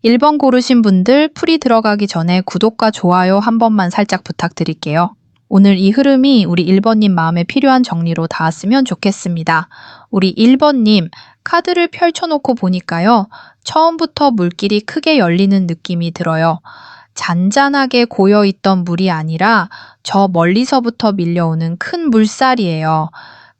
1번 고르신 분들 풀이 들어가기 전에 구독과 좋아요 한 번만 살짝 부탁드릴게요. 오늘 이 흐름이 우리 1번님 마음에 필요한 정리로 닿았으면 좋겠습니다. 우리 1번님 카드를 펼쳐놓고 보니까요. 처음부터 물길이 크게 열리는 느낌이 들어요. 잔잔하게 고여있던 물이 아니라 저 멀리서부터 밀려오는 큰 물살이에요.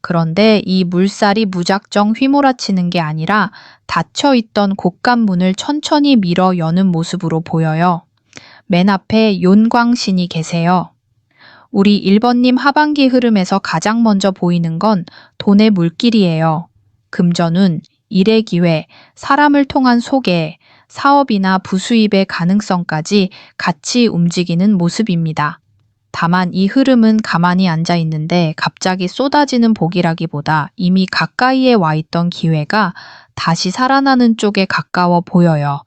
그런데 이 물살이 무작정 휘몰아치는 게 아니라 닫혀있던 곳간문을 천천히 밀어 여는 모습으로 보여요. 맨 앞에 용광신이 계세요. 우리 1번님 하반기 흐름에서 가장 먼저 보이는 건 돈의 물길이에요. 금전운, 일의 기회, 사람을 통한 소개, 사업이나 부수입의 가능성까지 같이 움직이는 모습입니다. 다만 이 흐름은 가만히 앉아 있는데 갑자기 쏟아지는 복이라기보다 이미 가까이에 와 있던 기회가 다시 살아나는 쪽에 가까워 보여요.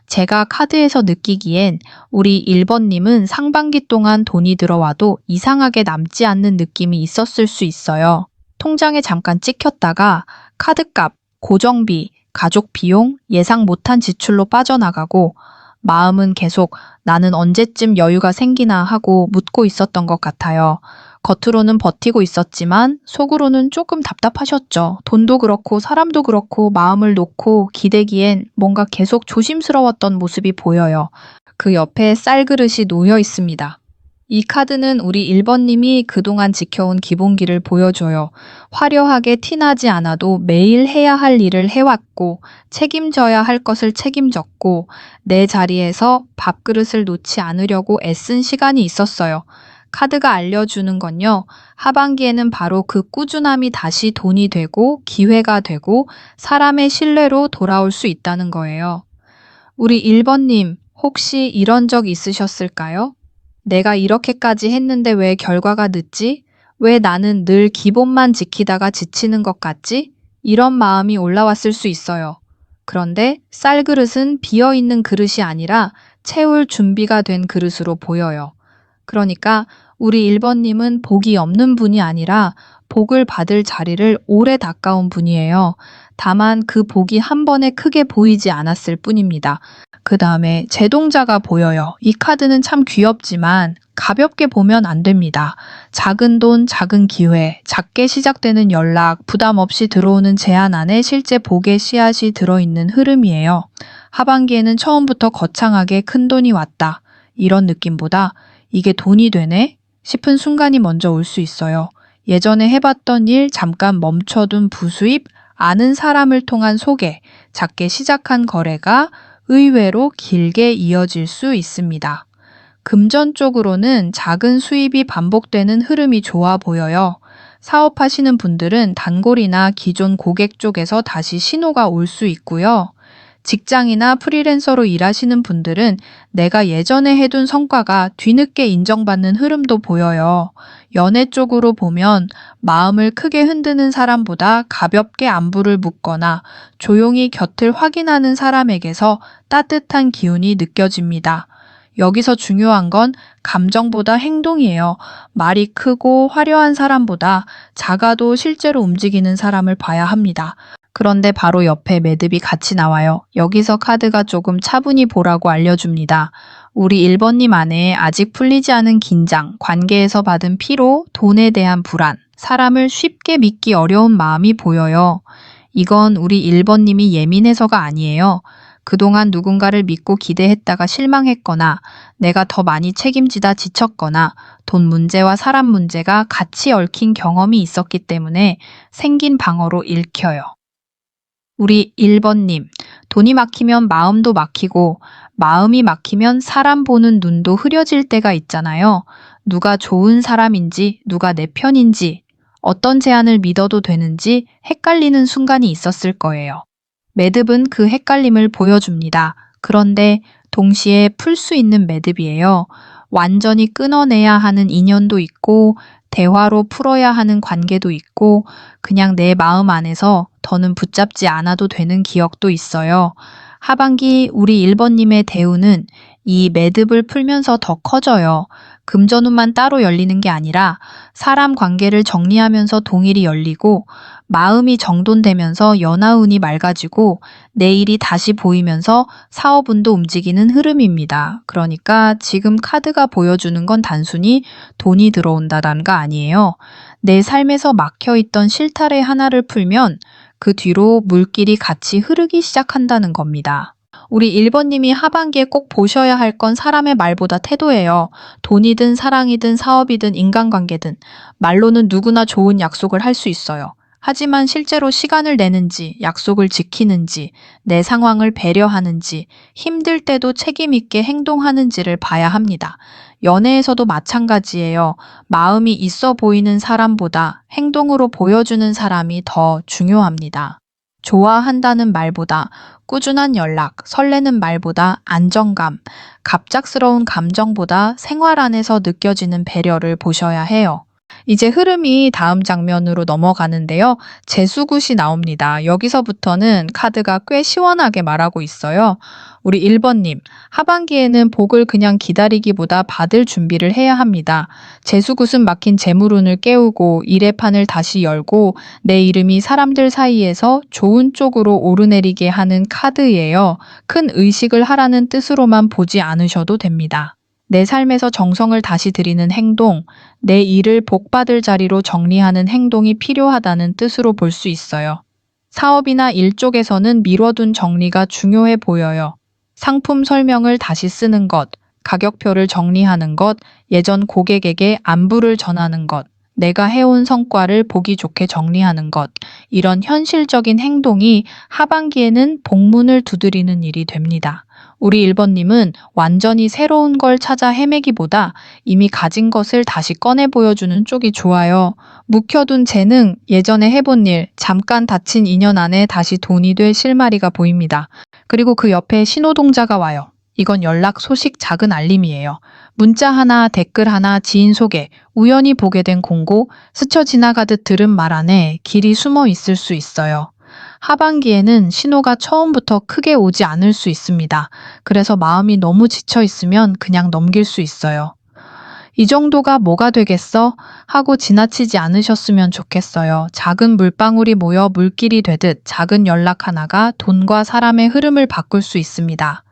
제가 카드에서 느끼기엔 우리 1번님은 상반기 동안 돈이 들어와도 이상하게 남지 않는 느낌이 있었을 수 있어요. 통장에 잠깐 찍혔다가 카드값, 고정비, 가족 비용, 예상 못한 지출로 빠져나가고 마음은 계속 나는 언제쯤 여유가 생기나 하고 묻고 있었던 것 같아요. 겉으로는 버티고 있었지만 속으로는 조금 답답하셨죠. 돈도 그렇고 사람도 그렇고 마음을 놓고 기대기엔 뭔가 계속 조심스러웠던 모습이 보여요. 그 옆에 쌀그릇이 놓여 있습니다. 이 카드는 우리 1번님이 그동안 지켜온 기본기를 보여줘요. 화려하게 티나지 않아도 매일 해야 할 일을 해왔고 책임져야 할 것을 책임졌고 내 자리에서 밥그릇을 놓지 않으려고 애쓴 시간이 있었어요. 카드가 알려주는 건요. 하반기에는 바로 그 꾸준함이 다시 돈이 되고 기회가 되고 사람의 신뢰로 돌아올 수 있다는 거예요. 우리 1번님 혹시 이런 적 있으셨을까요? 내가 이렇게까지 했는데 왜 결과가 늦지? 왜 나는 늘 기본만 지키다가 지치는 것 같지? 이런 마음이 올라왔을 수 있어요. 그런데 쌀그릇은 비어있는 그릇이 아니라 채울 준비가 된 그릇으로 보여요. 그러니까 우리 1번님은 복이 없는 분이 아니라 복을 받을 자리를 오래 닦아온 분이에요. 다만 그 복이 한 번에 크게 보이지 않았을 뿐입니다. 그 다음에 제동자가 보여요. 이 카드는 참 귀엽지만 가볍게 보면 안 됩니다. 작은 돈, 작은 기회, 작게 시작되는 연락, 부담 없이 들어오는 제안 안에 실제 복의 씨앗이 들어있는 흐름이에요. 하반기에는 처음부터 거창하게 큰 돈이 왔다. 이런 느낌보다 이게 돈이 되네? 싶은 순간이 먼저 올 수 있어요. 예전에 해봤던 일 잠깐 멈춰둔 부수입, 아는 사람을 통한 소개, 작게 시작한 거래가 의외로 길게 이어질 수 있습니다. 금전 쪽으로는 작은 수입이 반복되는 흐름이 좋아 보여요. 사업하시는 분들은 단골이나 기존 고객 쪽에서 다시 신호가 올 수 있고요. 직장이나 프리랜서로 일하시는 분들은 내가 예전에 해둔 성과가 뒤늦게 인정받는 흐름도 보여요. 연애 쪽으로 보면 마음을 크게 흔드는 사람보다 가볍게 안부를 묻거나 조용히 곁을 확인하는 사람에게서 따뜻한 기운이 느껴집니다. 여기서 중요한 건 감정보다 행동이에요. 말이 크고 화려한 사람보다 작아도 실제로 움직이는 사람을 봐야 합니다. 그런데 바로 옆에 매듭이 같이 나와요. 여기서 카드가 조금 차분히 보라고 알려줍니다. 우리 1번님 안에 아직 풀리지 않은 긴장, 관계에서 받은 피로, 돈에 대한 불안, 사람을 쉽게 믿기 어려운 마음이 보여요. 이건 우리 1번님이 예민해서가 아니에요. 그동안 누군가를 믿고 기대했다가 실망했거나 내가 더 많이 책임지다 지쳤거나 돈 문제와 사람 문제가 같이 얽힌 경험이 있었기 때문에 생긴 방어로 읽혀요. 우리 1번님, 돈이 막히면 마음도 막히고 마음이 막히면 사람 보는 눈도 흐려질 때가 있잖아요. 누가 좋은 사람인지 누가 내 편인지 어떤 제안을 믿어도 되는지 헷갈리는 순간이 있었을 거예요. 매듭은 그 헷갈림을 보여줍니다. 그런데 동시에 풀 수 있는 매듭이에요. 완전히 끊어내야 하는 인연도 있고 대화로 풀어야 하는 관계도 있고 그냥 내 마음 안에서 더는 붙잡지 않아도 되는 기억도 있어요. 하반기 우리 1번님의 대우는 이 매듭을 풀면서 더 커져요. 금전운만 따로 열리는 게 아니라 사람 관계를 정리하면서 동일이 열리고 마음이 정돈되면서 연하운이 맑아지고 내일이 다시 보이면서 사업운도 움직이는 흐름입니다. 그러니까 지금 카드가 보여주는 건 단순히 돈이 들어온다던가 아니에요. 내 삶에서 막혀있던 실타래 하나를 풀면 그 뒤로 물길이 같이 흐르기 시작한다는 겁니다. 우리 1번님이 하반기에 꼭 보셔야 할 건 사람의 말보다 태도예요. 돈이든 사랑이든 사업이든 인간관계든 말로는 누구나 좋은 약속을 할 수 있어요. 하지만 실제로 시간을 내는지, 약속을 지키는지, 내 상황을 배려하는지, 힘들 때도 책임 있게 행동하는지를 봐야 합니다. 연애에서도 마찬가지예요. 마음이 있어 보이는 사람보다 행동으로 보여주는 사람이 더 중요합니다. 좋아한다는 말보다 꾸준한 연락, 설레는 말보다 안정감, 갑작스러운 감정보다 생활 안에서 느껴지는 배려를 보셔야 해요. 이제 흐름이 다음 장면으로 넘어가는데요. 재수굿이 나옵니다. 여기서부터는 카드가 꽤 시원하게 말하고 있어요. 우리 1번님, 하반기에는 복을 그냥 기다리기보다 받을 준비를 해야 합니다. 재수굿은 막힌 재물운을 깨우고 일의 판을 다시 열고 내 이름이 사람들 사이에서 좋은 쪽으로 오르내리게 하는 카드예요. 큰 의식을 하라는 뜻으로만 보지 않으셔도 됩니다. 내 삶에서 정성을 다시 들이는 행동, 내 일을 복받을 자리로 정리하는 행동이 필요하다는 뜻으로 볼 수 있어요. 사업이나 일 쪽에서는 미뤄둔 정리가 중요해 보여요. 상품 설명을 다시 쓰는 것, 가격표를 정리하는 것, 예전 고객에게 안부를 전하는 것, 내가 해온 성과를 보기 좋게 정리하는 것, 이런 현실적인 행동이 하반기에는 복문을 두드리는 일이 됩니다. 우리 1번님은 완전히 새로운 걸 찾아 헤매기보다 이미 가진 것을 다시 꺼내 보여주는 쪽이 좋아요. 묵혀둔 재능, 예전에 해본 일, 잠깐 닫힌 인연 안에 다시 돈이 될 실마리가 보입니다. 그리고 그 옆에 신호동자가 와요. 이건 연락 소식 작은 알림이에요. 문자 하나, 댓글 하나, 지인 소개, 우연히 보게 된 공고, 스쳐 지나가듯 들은 말 안에 길이 숨어 있을 수 있어요. 하반기에는 신호가 처음부터 크게 오지 않을 수 있습니다. 그래서 마음이 너무 지쳐 있으면 그냥 넘길 수 있어요. 이 정도가 뭐가 되겠어? 하고 지나치지 않으셨으면 좋겠어요. 작은 물방울이 모여 물길이 되듯 작은 연락 하나가 돈과 사람의 흐름을 바꿀 수 있습니다.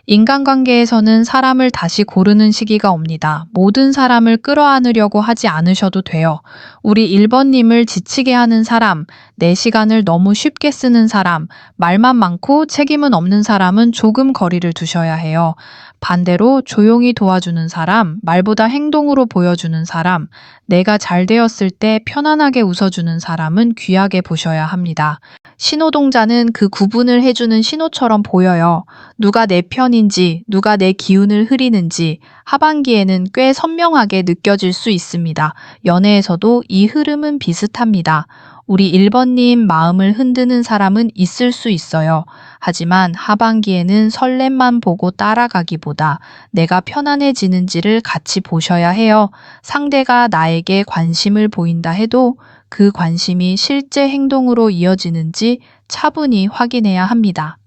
인간관계에서는 사람을 다시 고르는 시기가 옵니다. 모든 사람을 끌어안으려고 하지 않으셔도 돼요. 우리 1번님을 지치게 하는 사람, 내 시간을 너무 쉽게 쓰는 사람, 말만 많고 책임은 없는 사람은 조금 거리를 두셔야 해요. 반대로 조용히 도와주는 사람, 말보다 행동으로 보여주는 사람, 내가 잘 되었을 때 편안하게 웃어주는 사람은 귀하게 보셔야 합니다. 신호동자는 그 구분을 해주는 신호처럼 보여요. 누가 내 편인지, 누가 내 기운을 흐리는지 하반기에는 꽤 선명하게 느껴질 수 있습니다. 연애에서도 이 흐름은 비슷합니다. 우리 1번님 마음을 흔드는 사람은 있을 수 있어요. 하지만 하반기에는 설렘만 보고 따라가기보다 내가 편안해지는지를 같이 보셔야 해요. 상대가 나에게 관심을 보인다 해도 그 관심이 실제 행동으로 이어지는지 차분히 확인해야 합니다.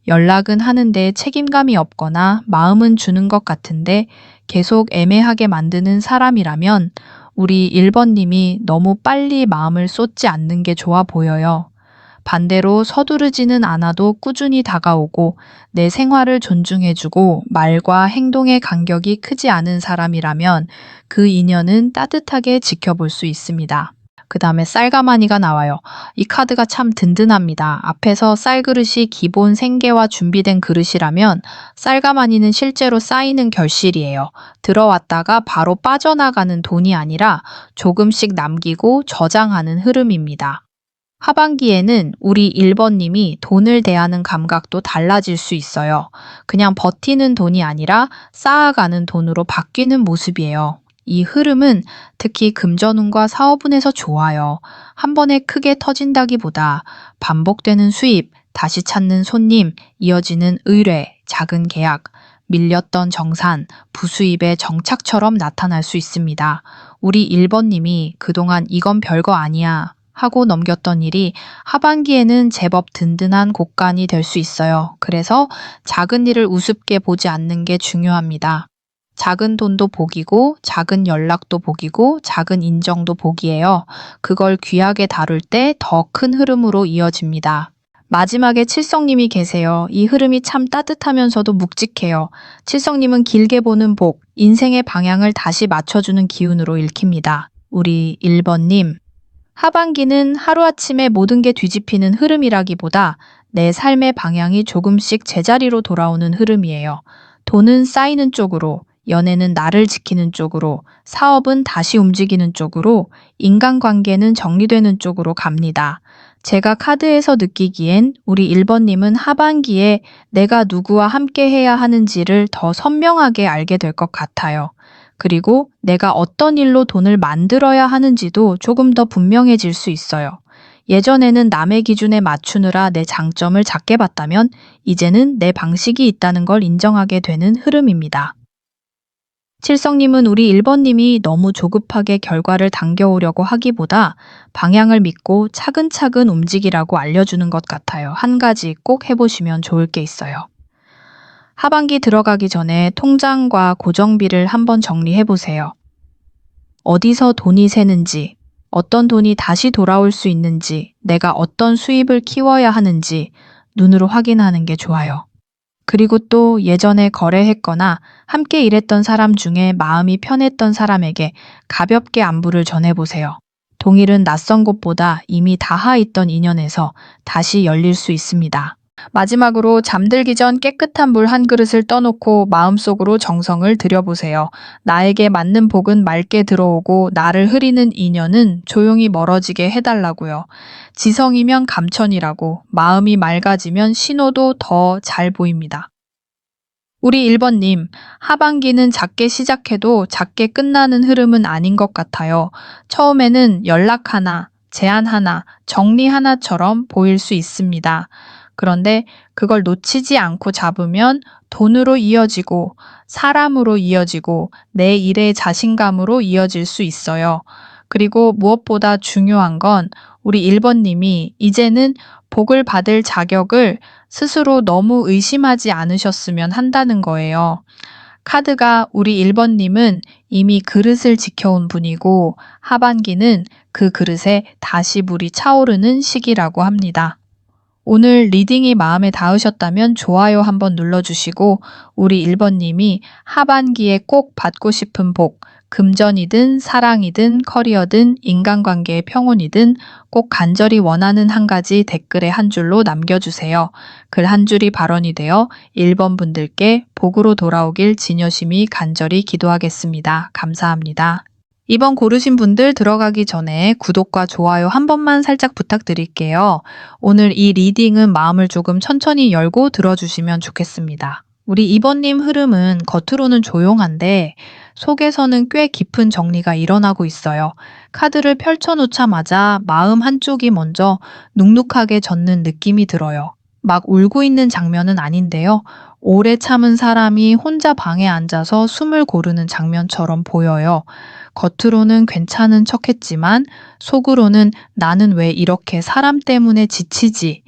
연락은 하는데 책임감이 없거나 마음은 주는 것 같은데 계속 애매하게 만드는 사람이라면 우리 1번님이 너무 빨리 마음을 쏟지 않는 게 좋아 보여요. 반대로 서두르지는 않아도 꾸준히 다가오고 내 생활을 존중해주고 말과 행동의 간격이 크지 않은 사람이라면 그 인연은 따뜻하게 지켜볼 수 있습니다. 그 다음에 쌀가마니가 나와요. 이 카드가 참 든든합니다. 앞에서 쌀그릇이 기본 생계와 준비된 그릇이라면 쌀가마니는 실제로 쌓이는 결실이에요. 들어왔다가 바로 빠져나가는 돈이 아니라 조금씩 남기고 저장하는 흐름입니다. 하반기에는 우리 1번님이 돈을 대하는 감각도 달라질 수 있어요. 그냥 버티는 돈이 아니라 쌓아가는 돈으로 바뀌는 모습이에요. 이 흐름은 특히 금전운과 사업운에서 좋아요. 한 번에 크게 터진다기보다 반복되는 수입, 다시 찾는 손님, 이어지는 의뢰, 작은 계약, 밀렸던 정산, 부수입의 정착처럼 나타날 수 있습니다. 우리 1번님이 그동안 이건 별거 아니야 하고 넘겼던 일이 하반기에는 제법 든든한 곳간이 될 수 있어요. 그래서 작은 일을 우습게 보지 않는 게 중요합니다. 작은 돈도 복이고, 작은 연락도 복이고, 작은 인정도 복이에요. 그걸 귀하게 다룰 때 더 큰 흐름으로 이어집니다. 마지막에 칠성님이 계세요. 이 흐름이 참 따뜻하면서도 묵직해요. 칠성님은 길게 보는 복, 인생의 방향을 다시 맞춰주는 기운으로 읽힙니다. 우리 1번님, 하반기는 하루아침에 모든 게 뒤집히는 흐름이라기보다 내 삶의 방향이 조금씩 제자리로 돌아오는 흐름이에요. 돈은 쌓이는 쪽으로, 연애는 나를 지키는 쪽으로, 사업은 다시 움직이는 쪽으로, 인간관계는 정리되는 쪽으로 갑니다. 제가 카드에서 느끼기엔 우리 1번님은 하반기에 내가 누구와 함께 해야 하는지를 더 선명하게 알게 될 것 같아요. 그리고 내가 어떤 일로 돈을 만들어야 하는지도 조금 더 분명해질 수 있어요. 예전에는 남의 기준에 맞추느라 내 장점을 작게 봤다면 이제는 내 방식이 있다는 걸 인정하게 되는 흐름입니다. 칠성님은 우리 1번님이 너무 조급하게 결과를 당겨오려고 하기보다 방향을 믿고 차근차근 움직이라고 알려주는 것 같아요. 한 가지 꼭 해보시면 좋을 게 있어요. 하반기 들어가기 전에 통장과 고정비를 한번 정리해보세요. 어디서 돈이 새는지, 어떤 돈이 다시 돌아올 수 있는지, 내가 어떤 수입을 키워야 하는지 눈으로 확인하는 게 좋아요. 그리고 또 예전에 거래했거나 함께 일했던 사람 중에 마음이 편했던 사람에게 가볍게 안부를 전해보세요. 동일은 낯선 곳보다 이미 닿아있던 인연에서 다시 열릴 수 있습니다. 마지막으로 잠들기 전 깨끗한 물 한 그릇을 떠놓고 마음속으로 정성을 들여보세요. 나에게 맞는 복은 맑게 들어오고 나를 흐리는 인연은 조용히 멀어지게 해달라고요. 지성이면 감천이라고, 마음이 맑아지면 신호도 더 잘 보입니다. 우리 1번님, 하반기는 작게 시작해도 작게 끝나는 흐름은 아닌 것 같아요. 처음에는 연락 하나, 제안 하나, 정리 하나처럼 보일 수 있습니다. 그런데 그걸 놓치지 않고 잡으면 돈으로 이어지고 사람으로 이어지고 내 일의 자신감으로 이어질 수 있어요. 그리고 무엇보다 중요한 건 우리 1번님이 이제는 복을 받을 자격을 스스로 너무 의심하지 않으셨으면 한다는 거예요. 카드가 우리 1번님은 이미 그릇을 지켜온 분이고 하반기는 그 그릇에 다시 물이 차오르는 시기라고 합니다. 오늘 리딩이 마음에 닿으셨다면 좋아요 한번 눌러주시고 우리 1번님이 하반기에 꼭 받고 싶은 복, 금전이든 사랑이든 커리어든 인간관계의 평온이든 꼭 간절히 원하는 한 가지 댓글에 한 줄로 남겨주세요. 글 한 줄이 발언이 되어 1번 분들께 복으로 돌아오길 진여심이 간절히 기도하겠습니다. 감사합니다. 이번 고르신 분들 들어가기 전에 구독과 좋아요 한 번만 살짝 부탁드릴게요. 오늘 이 리딩은 마음을 조금 천천히 열고 들어주시면 좋겠습니다. 우리 2번님 흐름은 겉으로는 조용한데 속에서는 꽤 깊은 정리가 일어나고 있어요. 카드를 펼쳐놓자마자 마음 한쪽이 먼저 눅눅하게 젖는 느낌이 들어요. 막 울고 있는 장면은 아닌데요. 오래 참은 사람이 혼자 방에 앉아서 숨을 고르는 장면처럼 보여요. 겉으로는 괜찮은 척했지만 속으로는 나는 왜 이렇게 사람 때문에 지치지?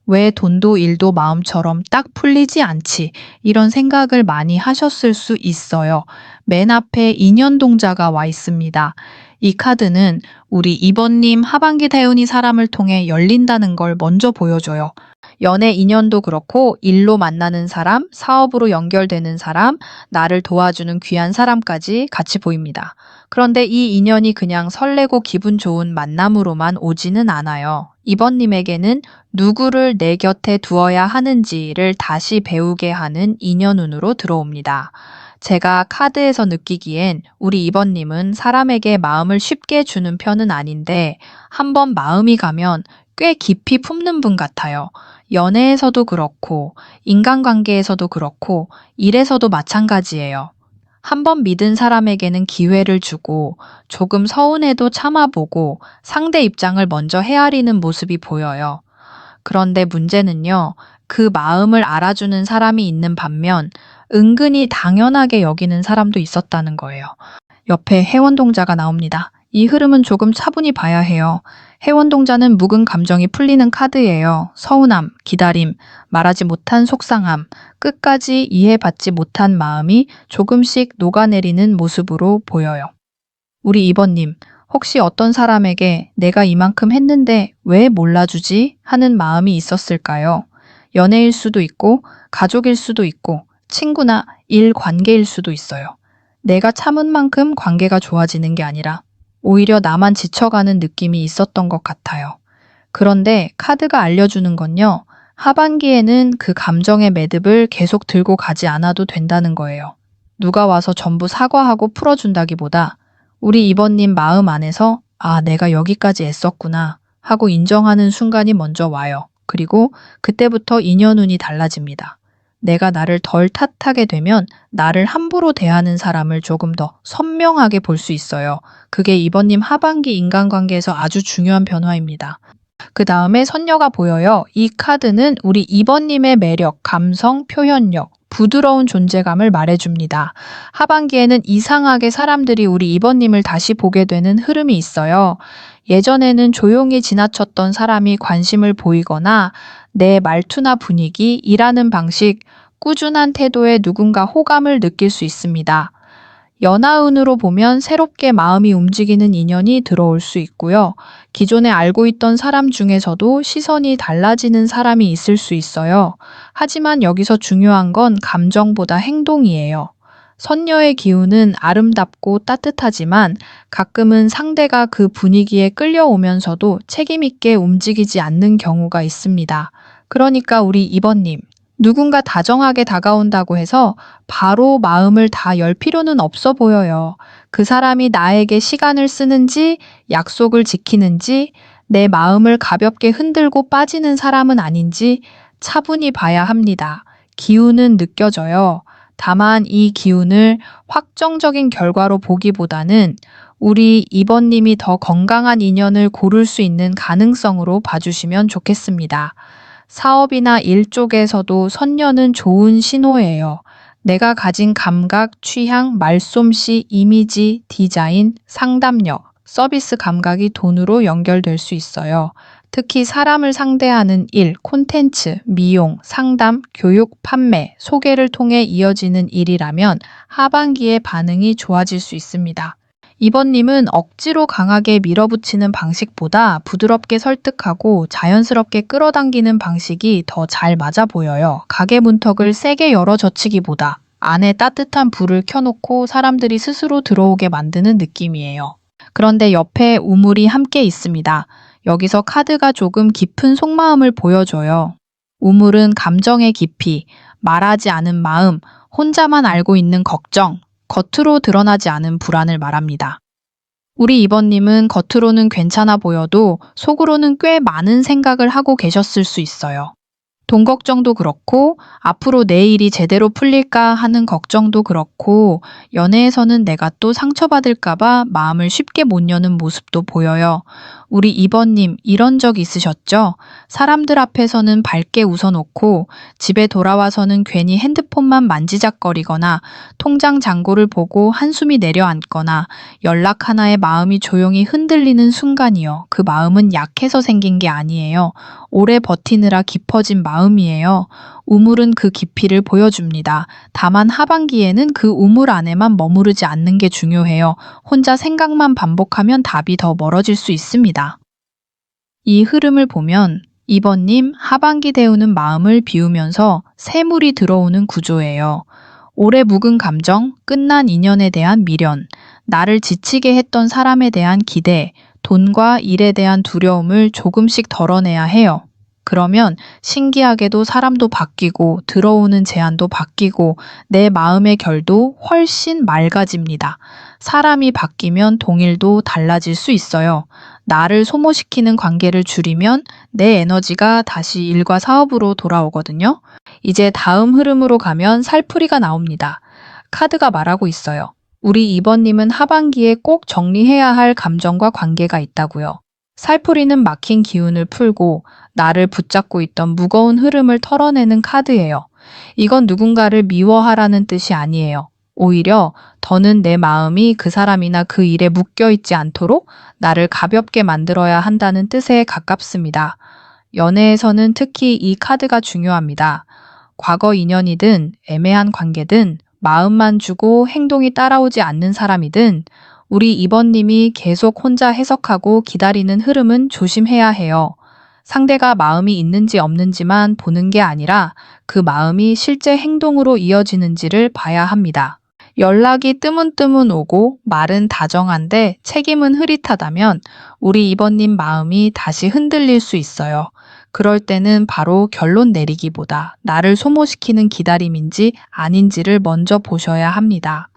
왜 돈도 일도 마음처럼 딱 풀리지 않지? 이런 생각을 많이 하셨을 수 있어요. 맨 앞에 인연동자가 와 있습니다. 이 카드는 우리 2번님 하반기 대운이 사람을 통해 열린다는 걸 먼저 보여줘요. 연애 인연도 그렇고 일로 만나는 사람, 사업으로 연결되는 사람, 나를 도와주는 귀한 사람까지 같이 보입니다. 그런데 이 인연이 그냥 설레고 기분 좋은 만남으로만 오지는 않아요. 이번님에게는 누구를 내 곁에 두어야 하는지를 다시 배우게 하는 인연운으로 들어옵니다. 제가 카드에서 느끼기엔 우리 이번님은 사람에게 마음을 쉽게 주는 편은 아닌데 한번 마음이 가면 꽤 깊이 품는 분 같아요. 연애에서도 그렇고 인간관계에서도 그렇고 일에서도 마찬가지예요. 한번 믿은 사람에게는 기회를 주고 조금 서운해도 참아보고 상대 입장을 먼저 헤아리는 모습이 보여요. 그런데 문제는요, 그 마음을 알아주는 사람이 있는 반면 은근히 당연하게 여기는 사람도 있었다는 거예요. 옆에 회원동자가 나옵니다. 이 흐름은 조금 차분히 봐야 해요. 해원동자는 묵은 감정이 풀리는 카드예요. 서운함, 기다림, 말하지 못한 속상함, 끝까지 이해받지 못한 마음이 조금씩 녹아내리는 모습으로 보여요. 우리 2번님, 혹시 어떤 사람에게 내가 이만큼 했는데 왜 몰라주지? 하는 마음이 있었을까요? 연애일 수도 있고, 가족일 수도 있고, 친구나 일 관계일 수도 있어요. 내가 참은 만큼 관계가 좋아지는 게 아니라 오히려 나만 지쳐가는 느낌이 있었던 것 같아요. 그런데 카드가 알려주는 건요, 하반기에는 그 감정의 매듭을 계속 들고 가지 않아도 된다는 거예요. 누가 와서 전부 사과하고 풀어준다기보다 우리 2번님 마음 안에서 아, 내가 여기까지 애썼구나 하고 인정하는 순간이 먼저 와요. 그리고 그때부터 인연 운이 달라집니다. 내가 나를 덜 탓하게 되면 나를 함부로 대하는 사람을 조금 더 선명하게 볼 수 있어요. 그게 2번님 하반기 인간관계에서 아주 중요한 변화입니다. 그 다음에 선녀가 보여요. 이 카드는 우리 2번님의 매력, 감성, 표현력, 부드러운 존재감을 말해줍니다. 하반기에는 이상하게 사람들이 우리 2번님을 다시 보게 되는 흐름이 있어요. 예전에는 조용히 지나쳤던 사람이 관심을 보이거나 내 말투나 분위기, 일하는 방식, 꾸준한 태도에 누군가 호감을 느낄 수 있습니다. 연하운으로 보면 새롭게 마음이 움직이는 인연이 들어올 수 있고요. 기존에 알고 있던 사람 중에서도 시선이 달라지는 사람이 있을 수 있어요. 하지만 여기서 중요한 건 감정보다 행동이에요. 선녀의 기운은 아름답고 따뜻하지만 가끔은 상대가 그 분위기에 끌려오면서도 책임있게 움직이지 않는 경우가 있습니다. 그러니까 우리 2번님, 누군가 다정하게 다가온다고 해서 바로 마음을 다 열 필요는 없어 보여요. 그 사람이 나에게 시간을 쓰는지, 약속을 지키는지, 내 마음을 가볍게 흔들고 빠지는 사람은 아닌지 차분히 봐야 합니다. 기운은 느껴져요. 다만 이 기운을 확정적인 결과로 보기보다는 우리 2번님이 더 건강한 인연을 고를 수 있는 가능성으로 봐주시면 좋겠습니다. 사업이나 일 쪽에서도 선녀는 좋은 신호예요. 내가 가진 감각, 취향, 말솜씨, 이미지, 디자인, 상담력, 서비스 감각이 돈으로 연결될 수 있어요. 특히 사람을 상대하는 일, 콘텐츠, 미용, 상담, 교육, 판매, 소개를 통해 이어지는 일이라면 하반기에 반응이 좋아질 수 있습니다. 2번님은 억지로 강하게 밀어붙이는 방식보다 부드럽게 설득하고 자연스럽게 끌어당기는 방식이 더 잘 맞아 보여요. 가게 문턱을 세게 열어 젖히기보다 안에 따뜻한 불을 켜놓고 사람들이 스스로 들어오게 만드는 느낌이에요. 그런데 옆에 우물이 함께 있습니다. 여기서 카드가 조금 깊은 속마음을 보여줘요. 우물은 감정의 깊이, 말하지 않은 마음, 혼자만 알고 있는 걱정, 겉으로 드러나지 않은 불안을 말합니다. 우리 2번님은 겉으로는 괜찮아 보여도 속으로는 꽤 많은 생각을 하고 계셨을 수 있어요. 돈 걱정도 그렇고 앞으로 내 일이 제대로 풀릴까 하는 걱정도 그렇고 연애에서는 내가 또 상처받을까봐 마음을 쉽게 못 여는 모습도 보여요. 우리 2번님 이런 적 있으셨죠? 사람들 앞에서는 밝게 웃어놓고 집에 돌아와서는 괜히 핸드폰만 만지작거리거나 통장 잔고를 보고 한숨이 내려앉거나 연락 하나에 마음이 조용히 흔들리는 순간이요. 그 마음은 약해서 생긴 게 아니에요. 오래 버티느라 깊어진 마음이에요. 우물은 그 깊이를 보여줍니다. 다만 하반기에는 그 우물 안에만 머무르지 않는 게 중요해요. 혼자 생각만 반복하면 답이 더 멀어질 수 있습니다. 이 흐름을 보면 2번님 하반기 데우는 마음을 비우면서 새물이 들어오는 구조예요. 오래 묵은 감정, 끝난 인연에 대한 미련, 나를 지치게 했던 사람에 대한 기대, 돈과 일에 대한 두려움을 조금씩 덜어내야 해요. 그러면 신기하게도 사람도 바뀌고 들어오는 제안도 바뀌고 내 마음의 결도 훨씬 맑아집니다. 사람이 바뀌면 동일도 달라질 수 있어요. 나를 소모시키는 관계를 줄이면 내 에너지가 다시 일과 사업으로 돌아오거든요. 이제 다음 흐름으로 가면 살풀이가 나옵니다. 카드가 말하고 있어요. 우리 2번님은 하반기에 꼭 정리해야 할 감정과 관계가 있다고요. 살풀이는 막힌 기운을 풀고 나를 붙잡고 있던 무거운 흐름을 털어내는 카드예요. 이건 누군가를 미워하라는 뜻이 아니에요. 오히려 더는 내 마음이 그 사람이나 그 일에 묶여있지 않도록 나를 가볍게 만들어야 한다는 뜻에 가깝습니다. 연애에서는 특히 이 카드가 중요합니다. 과거 인연이든 애매한 관계든 마음만 주고 행동이 따라오지 않는 사람이든 우리 이번님이 계속 혼자 해석하고 기다리는 흐름은 조심해야 해요. 상대가 마음이 있는지 없는지만 보는 게 아니라 그 마음이 실제 행동으로 이어지는지를 봐야 합니다. 연락이 뜨문뜨문 오고 말은 다정한데 책임은 흐릿하다면 우리 이번님 마음이 다시 흔들릴 수 있어요. 그럴 때는 바로 결론 내리기보다 나를 소모시키는 기다림인지 아닌지를 먼저 보셔야 합니다.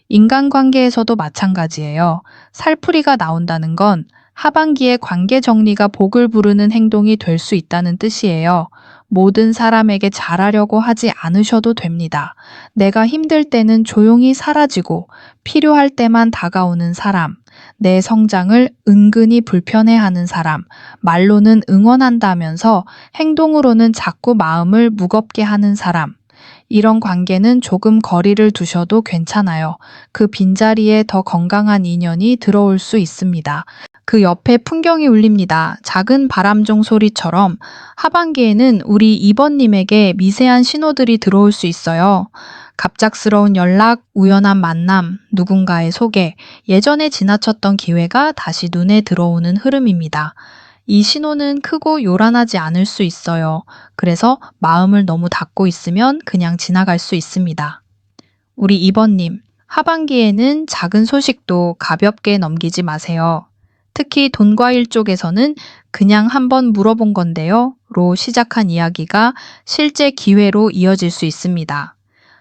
인간관계에서도 마찬가지예요. 살풀이가 나온다는 건 하반기에 관계 정리가 복을 부르는 행동이 될 수 있다는 뜻이에요. 모든 사람에게 잘하려고 하지 않으셔도 됩니다. 내가 힘들 때는 조용히 사라지고 필요할 때만 다가오는 사람, 내 성장을 은근히 불편해하는 사람, 말로는 응원한다면서 행동으로는 자꾸 마음을 무겁게 하는 사람, 이런 관계는 조금 거리를 두셔도 괜찮아요. 그 빈자리에 더 건강한 인연이 들어올 수 있습니다. 그 옆에 풍경이 울립니다. 작은 바람종 소리처럼 하반기에는 우리 이번님에게 미세한 신호들이 들어올 수 있어요. 갑작스러운 연락, 우연한 만남, 누군가의 소개, 예전에 지나쳤던 기회가 다시 눈에 들어오는 흐름입니다. 이 신호는 크고 요란하지 않을 수 있어요. 그래서 마음을 너무 닫고 있으면 그냥 지나갈 수 있습니다. 우리 이번님, 하반기에는 작은 소식도 가볍게 넘기지 마세요. 특히 돈과 일 쪽에서는 그냥 한번 물어본 건데요. 로 시작한 이야기가 실제 기회로 이어질 수 있습니다.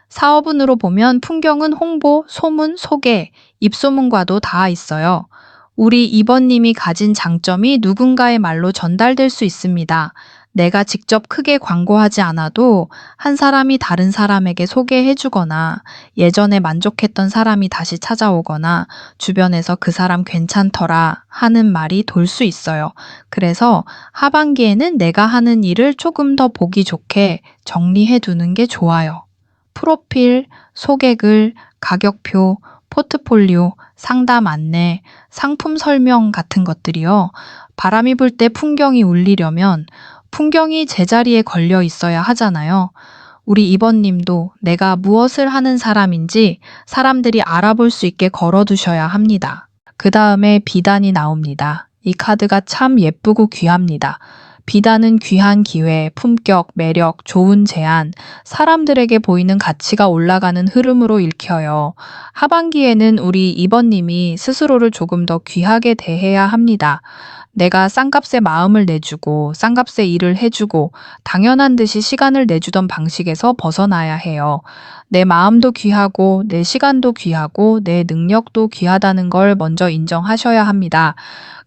사업운으로 보면 풍경은 홍보, 소문, 소개, 입소문과도 닿아 있어요. 우리 이번님이 가진 장점이 누군가의 말로 전달될 수 있습니다. 내가 직접 크게 광고하지 않아도 한 사람이 다른 사람에게 소개해주거나 예전에 만족했던 사람이 다시 찾아오거나 주변에서 그 사람 괜찮더라 하는 말이 돌 수 있어요. 그래서 하반기에는 내가 하는 일을 조금 더 보기 좋게 정리해 두는 게 좋아요. 프로필, 소개글, 가격표, 포트폴리오, 상담 안내, 상품 설명 같은 것들이요. 바람이 불 때 풍경이 울리려면 풍경이 제자리에 걸려 있어야 하잖아요. 우리 이번님도 내가 무엇을 하는 사람인지 사람들이 알아볼 수 있게 걸어두셔야 합니다. 그 다음에 비단이 나옵니다. 이 카드가 참 예쁘고 귀합니다. 비단은 귀한 기회, 품격, 매력, 좋은 제안, 사람들에게 보이는 가치가 올라가는 흐름으로 읽혀요. 하반기에는 우리 이번님이 스스로를 조금 더 귀하게 대해야 합니다. 내가 싼값에 마음을 내주고 싼값에 일을 해주고 당연한 듯이 시간을 내주던 방식에서 벗어나야 해요. 내 마음도 귀하고 내 시간도 귀하고 내 능력도 귀하다는 걸 먼저 인정하셔야 합니다.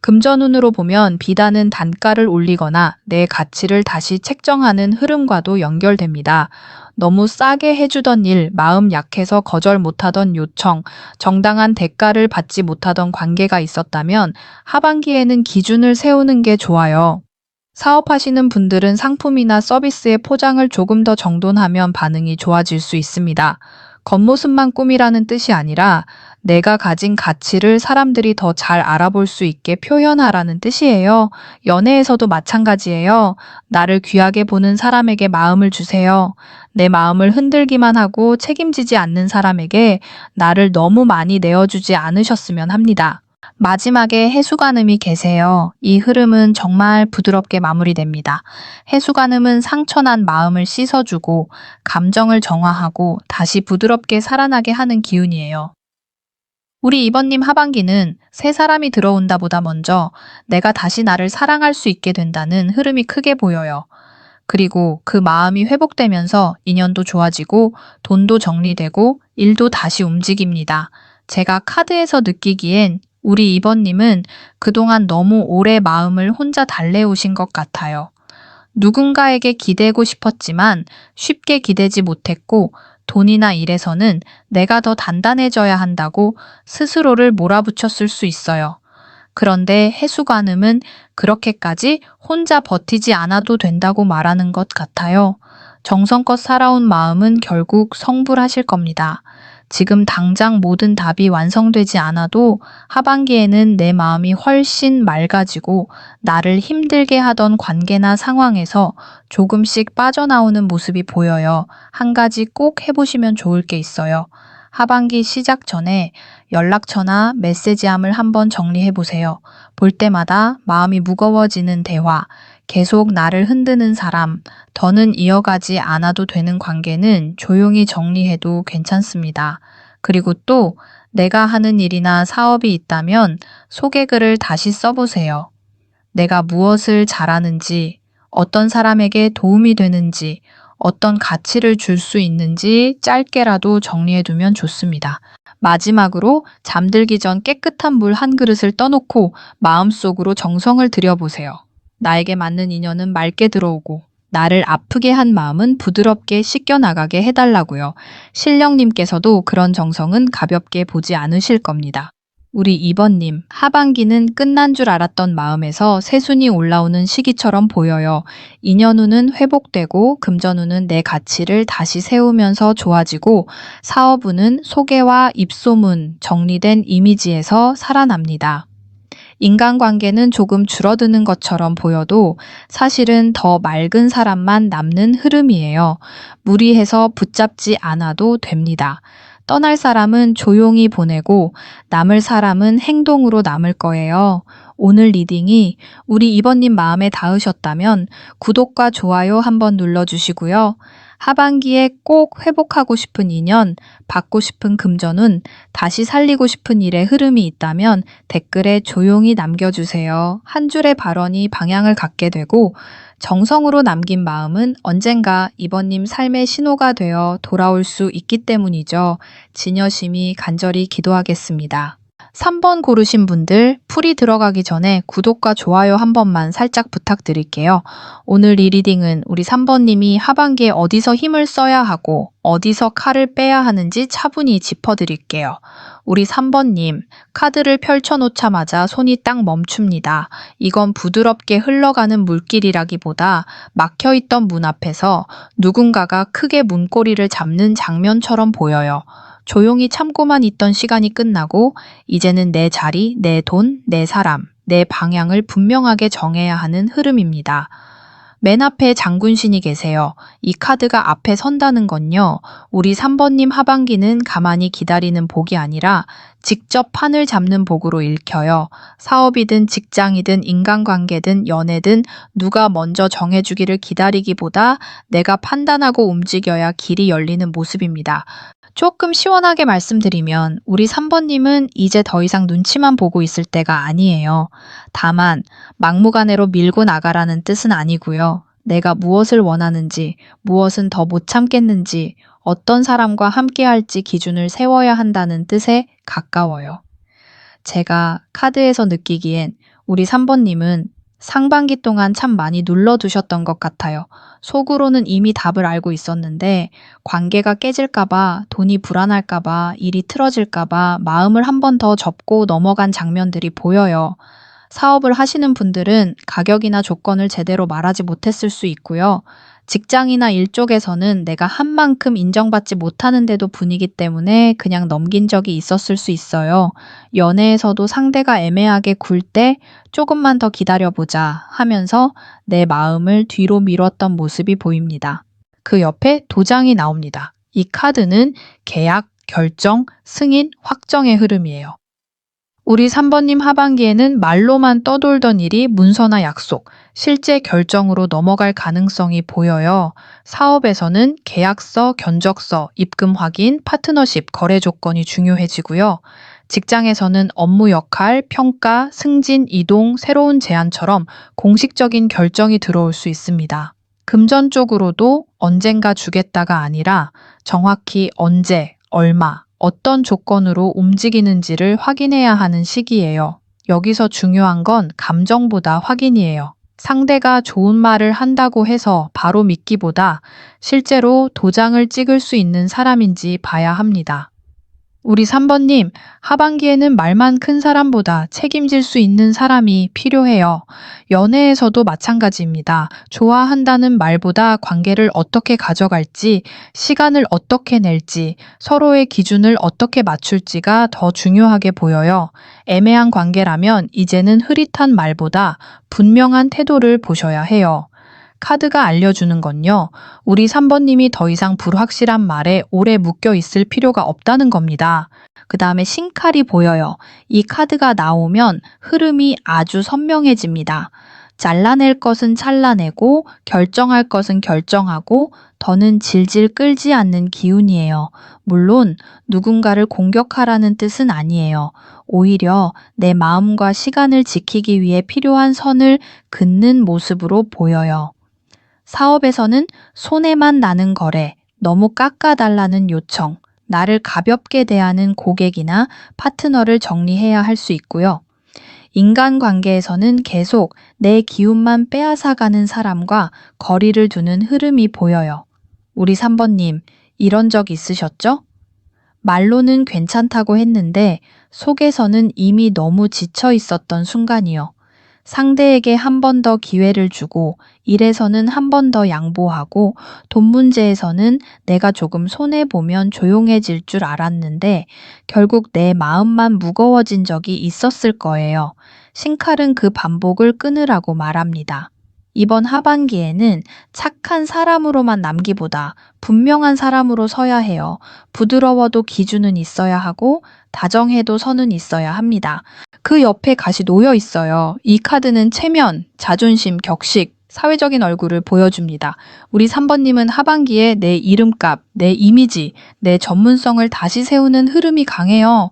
금전운으로 보면 비단은 단가를 올리거나 내 가치를 다시 책정하는 흐름과도 연결됩니다. 너무 싸게 해주던 일, 마음 약해서 거절 못하던 요청, 정당한 대가를 받지 못하던 관계가 있었다면 하반기에는 기준을 세우는 게 좋아요. 사업하시는 분들은 상품이나 서비스의 포장을 조금 더 정돈하면 반응이 좋아질 수 있습니다. 겉모습만 꾸미라는 뜻이 아니라 내가 가진 가치를 사람들이 더 잘 알아볼 수 있게 표현하라는 뜻이에요. 연애에서도 마찬가지예요. 나를 귀하게 보는 사람에게 마음을 주세요. 내 마음을 흔들기만 하고 책임지지 않는 사람에게 나를 너무 많이 내어주지 않으셨으면 합니다. 마지막에 해수관음이 계세요. 이 흐름은 정말 부드럽게 마무리됩니다. 해수관음은 상처난 마음을 씻어주고 감정을 정화하고 다시 부드럽게 살아나게 하는 기운이에요. 우리 이번님 하반기는 새 사람이 들어온다 보다 먼저 내가 다시 나를 사랑할 수 있게 된다는 흐름이 크게 보여요. 그리고 그 마음이 회복되면서 인연도 좋아지고 돈도 정리되고 일도 다시 움직입니다. 제가 카드에서 느끼기엔 우리 이번님은 그동안 너무 오래 마음을 혼자 달래오신 것 같아요. 누군가에게 기대고 싶었지만 쉽게 기대지 못했고 돈이나 일에서는 내가 더 단단해져야 한다고 스스로를 몰아붙였을 수 있어요. 그런데 해수관음은 그렇게까지 혼자 버티지 않아도 된다고 말하는 것 같아요. 정성껏 살아온 마음은 결국 성불하실 겁니다. 지금 당장 모든 답이 완성되지 않아도 하반기에는 내 마음이 훨씬 맑아지고 나를 힘들게 하던 관계나 상황에서 조금씩 빠져나오는 모습이 보여요. 한 가지 꼭 해보시면 좋을 게 있어요. 하반기 시작 전에 연락처나 메시지함을 한번 정리해보세요. 볼 때마다 마음이 무거워지는 대화, 계속 나를 흔드는 사람, 더는 이어가지 않아도 되는 관계는 조용히 정리해도 괜찮습니다. 그리고 또 내가 하는 일이나 사업이 있다면 소개글을 다시 써보세요. 내가 무엇을 잘하는지, 어떤 사람에게 도움이 되는지, 어떤 가치를 줄 수 있는지 짧게라도 정리해두면 좋습니다. 마지막으로 잠들기 전 깨끗한 물 한 그릇을 떠놓고 마음속으로 정성을 들여보세요. 나에게 맞는 인연은 맑게 들어오고 나를 아프게 한 마음은 부드럽게 씻겨나가게 해달라고요. 신령님께서도 그런 정성은 가볍게 보지 않으실 겁니다. 우리 2번님, 하반기는 끝난 줄 알았던 마음에서 새순이 올라오는 시기처럼 보여요. 인연운은 회복되고 금전운은 내 가치를 다시 세우면서 좋아지고 사업운은 소개와 입소문, 정리된 이미지에서 살아납니다. 인간관계는 조금 줄어드는 것처럼 보여도 사실은 더 맑은 사람만 남는 흐름이에요. 무리해서 붙잡지 않아도 됩니다. 떠날 사람은 조용히 보내고 남을 사람은 행동으로 남을 거예요. 오늘 리딩이 우리 2번님 마음에 닿으셨다면 구독과 좋아요 한번 눌러주시고요. 하반기에 꼭 회복하고 싶은 인연, 받고 싶은 금전운, 다시 살리고 싶은 일의 흐름이 있다면 댓글에 조용히 남겨주세요. 한 줄의 발언이 방향을 갖게 되고 정성으로 남긴 마음은 언젠가 2번님 삶의 신호가 되어 돌아올 수 있기 때문이죠. 진여심이 간절히 기도하겠습니다. 3번 고르신 분들 풀이 들어가기 전에 구독과 좋아요 한 번만 살짝 부탁드릴게요. 오늘 이 리딩은 우리 3번님이 하반기에 어디서 힘을 써야 하고 어디서 칼을 빼야 하는지 차분히 짚어드릴게요. 우리 3번님, 카드를 펼쳐놓자마자 손이 딱 멈춥니다. 이건 부드럽게 흘러가는 물길이라기보다 막혀있던 문 앞에서 누군가가 크게 문고리를 잡는 장면처럼 보여요. 조용히 참고만 있던 시간이 끝나고 이제는 내 자리, 내 돈, 내 사람, 내 방향을 분명하게 정해야 하는 흐름입니다. 맨 앞에 장군신이 계세요. 이 카드가 앞에 선다는 건요. 우리 3번님 하반기는 가만히 기다리는 복이 아니라 직접 판을 잡는 복으로 읽혀요. 사업이든 직장이든 인간관계든 연애든 누가 먼저 정해주기를 기다리기보다 내가 판단하고 움직여야 길이 열리는 모습입니다. 조금 시원하게 말씀드리면 우리 3번님은 이제 더 이상 눈치만 보고 있을 때가 아니에요. 다만 막무가내로 밀고 나가라는 뜻은 아니고요. 내가 무엇을 원하는지, 무엇은 더 못 참겠는지, 어떤 사람과 함께 할지 기준을 세워야 한다는 뜻에 가까워요. 제가 카드에서 느끼기엔 우리 3번님은 상반기 동안 참 많이 눌러두셨던 것 같아요. 속으로는 이미 답을 알고 있었는데 관계가 깨질까봐, 돈이 불안할까봐, 일이 틀어질까봐 마음을 한 번 더 접고 넘어간 장면들이 보여요. 사업을 하시는 분들은 가격이나 조건을 제대로 말하지 못했을 수 있고요. 직장이나 일 쪽에서는 내가 한 만큼 인정받지 못하는데도 분위기 때문에 그냥 넘긴 적이 있었을 수 있어요. 연애에서도 상대가 애매하게 굴 때 조금만 더 기다려보자 하면서 내 마음을 뒤로 미뤘던 모습이 보입니다. 그 옆에 도장이 나옵니다. 이 카드는 계약, 결정, 승인, 확정의 흐름이에요. 우리 3번님 하반기에는 말로만 떠돌던 일이 문서나 약속, 실제 결정으로 넘어갈 가능성이 보여요. 사업에서는 계약서, 견적서, 입금 확인, 파트너십, 거래 조건이 중요해지고요. 직장에서는 업무 역할, 평가, 승진, 이동, 새로운 제안처럼 공식적인 결정이 들어올 수 있습니다. 금전 쪽으로도 언젠가 주겠다가 아니라 정확히 언제, 얼마, 어떤 조건으로 움직이는지를 확인해야 하는 시기예요. 여기서 중요한 건 감정보다 확인이에요. 상대가 좋은 말을 한다고 해서 바로 믿기보다 실제로 도장을 찍을 수 있는 사람인지 봐야 합니다. 우리 3번님, 하반기에는 말만 큰 사람보다 책임질 수 있는 사람이 필요해요. 연애에서도 마찬가지입니다. 좋아한다는 말보다 관계를 어떻게 가져갈지, 시간을 어떻게 낼지, 서로의 기준을 어떻게 맞출지가 더 중요하게 보여요. 애매한 관계라면 이제는 흐릿한 말보다 분명한 태도를 보셔야 해요. 카드가 알려주는 건요, 우리 3번님이 더 이상 불확실한 말에 오래 묶여 있을 필요가 없다는 겁니다. 그 다음에 신칼이 보여요. 이 카드가 나오면 흐름이 아주 선명해집니다. 잘라낼 것은 잘라내고, 결정할 것은 결정하고, 더는 질질 끌지 않는 기운이에요. 물론 누군가를 공격하라는 뜻은 아니에요. 오히려 내 마음과 시간을 지키기 위해 필요한 선을 긋는 모습으로 보여요. 사업에서는 손해만 나는 거래, 너무 깎아달라는 요청, 나를 가볍게 대하는 고객이나 파트너를 정리해야 할 수 있고요. 인간관계에서는 계속 내 기운만 빼앗아가는 사람과 거리를 두는 흐름이 보여요. 우리 3번님, 이런 적 있으셨죠? 말로는 괜찮다고 했는데 속에서는 이미 너무 지쳐 있었던 순간이요. 상대에게 한 번 더 기회를 주고, 일에서는 한 번 더 양보하고, 돈 문제에서는 내가 조금 손해보면 조용해질 줄 알았는데, 결국 내 마음만 무거워진 적이 있었을 거예요. 신칼은 그 반복을 끊으라고 말합니다. 이번 하반기에는 착한 사람으로만 남기보다 분명한 사람으로 서야 해요. 부드러워도 기준은 있어야 하고, 다정해도 선은 있어야 합니다. 그 옆에 갓이 놓여 있어요. 이 카드는 체면, 자존심, 격식, 사회적인 얼굴을 보여줍니다. 우리 3번님은 하반기에 내 이름값, 내 이미지, 내 전문성을 다시 세우는 흐름이 강해요.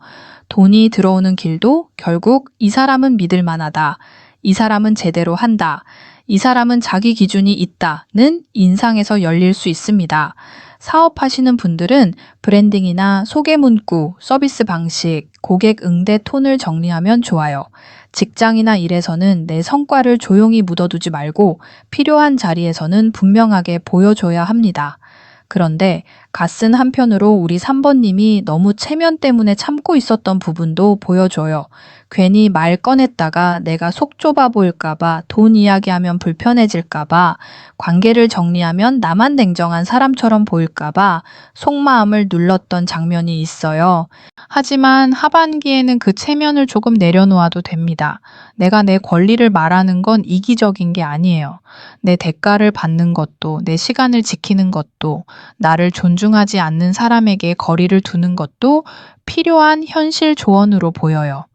돈이 들어오는 길도 결국 이 사람은 믿을 만하다. 이 사람은 제대로 한다. 이 사람은 자기 기준이 있다는 인상에서 열릴 수 있습니다. 사업하시는 분들은 브랜딩이나 소개 문구, 서비스 방식, 고객 응대 톤을 정리하면 좋아요. 직장이나 일에서는 내 성과를 조용히 묻어두지 말고 필요한 자리에서는 분명하게 보여줘야 합니다. 그런데 갓은 한편으로 우리 3번님이 너무 체면 때문에 참고 있었던 부분도 보여줘요. 괜히 말 꺼냈다가 내가 속 좁아 보일까봐, 돈 이야기하면 불편해질까봐, 관계를 정리하면 나만 냉정한 사람처럼 보일까봐 속마음을 눌렀던 장면이 있어요. 하지만 하반기에는 그 체면을 조금 내려놓아도 됩니다. 내가 내 권리를 말하는 건 이기적인 게 아니에요. 내 대가를 받는 것도, 내 시간을 지키는 것도, 나를 존중하지 않는 사람에게 거리를 두는 것도 필요한 현실 조언으로 보여요.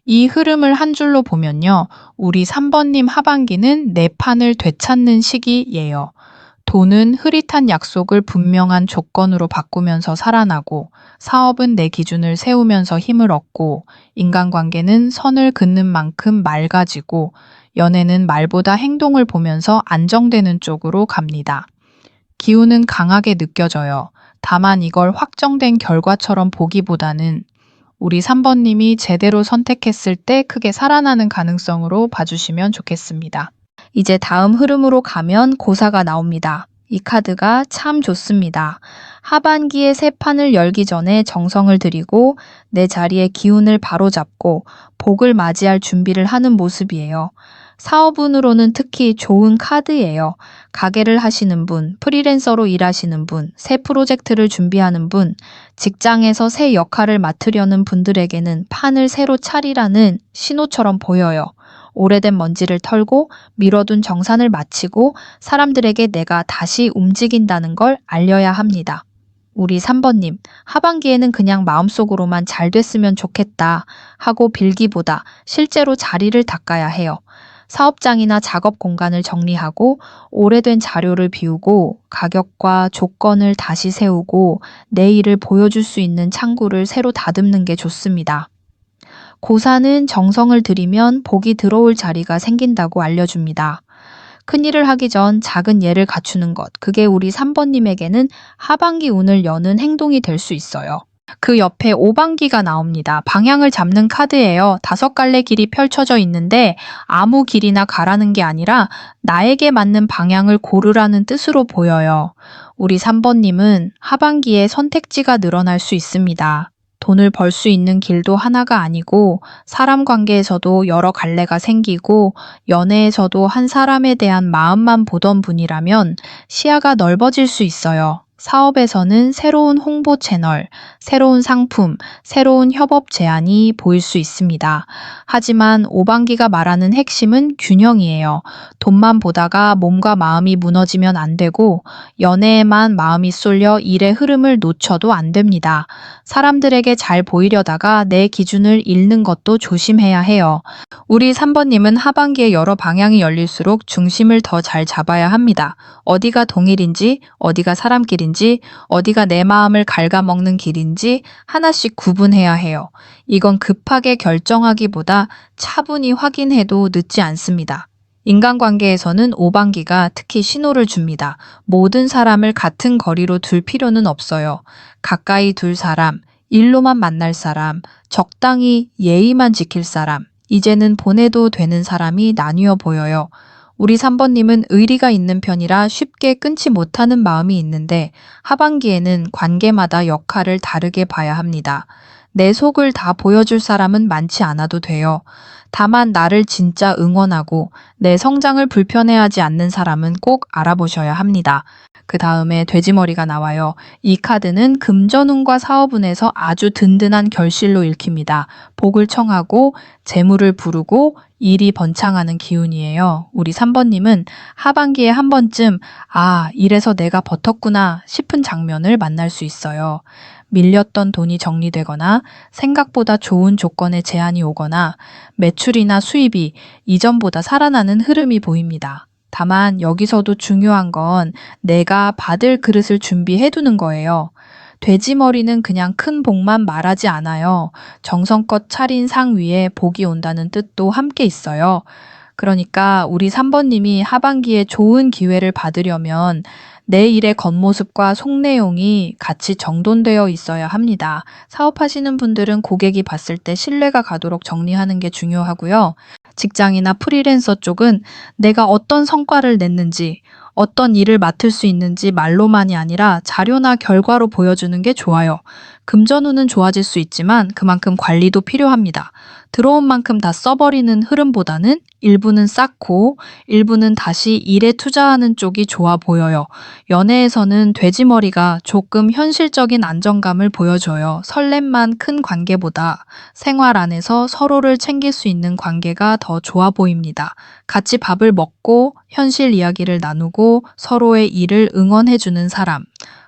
이 흐름을 한 줄로 보면요, 우리 3번님 하반기는 내 판을 되찾는 시기예요. 돈은 흐릿한 약속을 분명한 조건으로 바꾸면서 살아나고, 사업은 내 기준을 세우면서 힘을 얻고, 인간관계는 선을 긋는 만큼 맑아지고, 연애는 말보다 행동을 보면서 안정되는 쪽으로 갑니다. 기운은 강하게 느껴져요. 다만 이걸 확정된 결과처럼 보기보다는 우리 3번님이 제대로 선택했을 때 크게 살아나는 가능성으로 봐주시면 좋겠습니다. 이제 다음 흐름으로 가면 고사가 나옵니다. 이 카드가 참 좋습니다. 하반기에 새 판을 열기 전에 정성을 들이고 내 자리에 기운을 바로잡고 복을 맞이할 준비를 하는 모습이에요. 사업운으로는 특히 좋은 카드예요. 가게를 하시는 분, 프리랜서로 일하시는 분, 새 프로젝트를 준비하는 분, 직장에서 새 역할을 맡으려는 분들에게는 판을 새로 차리라는 신호처럼 보여요. 오래된 먼지를 털고 미뤄둔 정산을 마치고 사람들에게 내가 다시 움직인다는 걸 알려야 합니다. 우리 3번님, 하반기에는 그냥 마음속으로만 잘 됐으면 좋겠다 하고 빌기보다 실제로 자리를 닦아야 해요. 사업장이나 작업 공간을 정리하고 오래된 자료를 비우고 가격과 조건을 다시 세우고 내 일을 보여줄 수 있는 창구를 새로 다듬는 게 좋습니다. 고사는 정성을 들이면 복이 들어올 자리가 생긴다고 알려줍니다. 큰일을 하기 전 작은 예를 갖추는 것, 그게 우리 3번님에게는 하반기 운을 여는 행동이 될 수 있어요. 그 옆에 오방기가 나옵니다. 방향을 잡는 카드예요. 5갈래 길이 펼쳐져 있는데 아무 길이나 가라는 게 아니라 나에게 맞는 방향을 고르라는 뜻으로 보여요. 우리 3번님은 하반기에 선택지가 늘어날 수 있습니다. 돈을 벌 수 있는 길도 하나가 아니고 사람 관계에서도 여러 갈래가 생기고 연애에서도 한 사람에 대한 마음만 보던 분이라면 시야가 넓어질 수 있어요. 사업에서는 새로운 홍보 채널, 새로운 상품, 새로운 협업 제안이 보일 수 있습니다. 하지만 오반기가 말하는 핵심은 균형이에요. 돈만 보다가 몸과 마음이 무너지면 안 되고 연애에만 마음이 쏠려 일의 흐름을 놓쳐도 안 됩니다. 사람들에게 잘 보이려다가 내 기준을 잃는 것도 조심해야 해요. 우리 3번님은 하반기에 여러 방향이 열릴수록 중심을 더 잘 잡아야 합니다. 어디가 동일인지, 어디가 사람길인지, 어디가 내 마음을 갉아먹는 길인지 하나씩 구분해야 해요. 이건 급하게 결정하기보다 차분히 확인해도 늦지 않습니다. 인간관계에서는 오반기가 특히 신호를 줍니다. 모든 사람을 같은 거리로 둘 필요는 없어요. 가까이 둘 사람, 일로만 만날 사람, 적당히 예의만 지킬 사람, 이제는 보내도 되는 사람이 나뉘어 보여요. 우리 3번님은 의리가 있는 편이라 쉽게 끊지 못하는 마음이 있는데 하반기에는 관계마다 역할을 다르게 봐야 합니다. 내 속을 다 보여줄 사람은 많지 않아도 돼요. 다만 나를 진짜 응원하고 내 성장을 불편해하지 않는 사람은 꼭 알아보셔야 합니다. 그 다음에 돼지머리가 나와요. 이 카드는 금전운과 사업운에서 아주 든든한 결실로 읽힙니다. 복을 청하고 재물을 부르고 일이 번창하는 기운이에요. 우리 3번님은 하반기에 한 번쯤 이래서 내가 버텼구나 싶은 장면을 만날 수 있어요. 밀렸던 돈이 정리되거나 생각보다 좋은 조건의 제안이 오거나 매출이나 수입이 이전보다 살아나는 흐름이 보입니다. 다만 여기서도 중요한 건 내가 받을 그릇을 준비해 두는 거예요. 돼지머리는 그냥 큰 복만 말하지 않아요. 정성껏 차린 상 위에 복이 온다는 뜻도 함께 있어요. 그러니까 우리 3번님이 하반기에 좋은 기회를 받으려면 내 일의 겉모습과 속내용이 같이 정돈되어 있어야 합니다. 사업하시는 분들은 고객이 봤을 때 신뢰가 가도록 정리하는 게 중요하고요. 직장이나 프리랜서 쪽은 내가 어떤 성과를 냈는지, 어떤 일을 맡을 수 있는지 말로만이 아니라 자료나 결과로 보여주는 게 좋아요. 금전운은 좋아질 수 있지만 그만큼 관리도 필요합니다. 들어온 만큼 다 써버리는 흐름보다는 일부는 쌓고 일부는 다시 일에 투자하는 쪽이 좋아 보여요. 연애에서는 돼지머리가 조금 현실적인 안정감을 보여줘요. 설렘만 큰 관계보다 생활 안에서 서로를 챙길 수 있는 관계가 더 좋아 보입니다. 같이 밥을 먹고 현실 이야기를 나누고 서로의 일을 응원해주는 사람.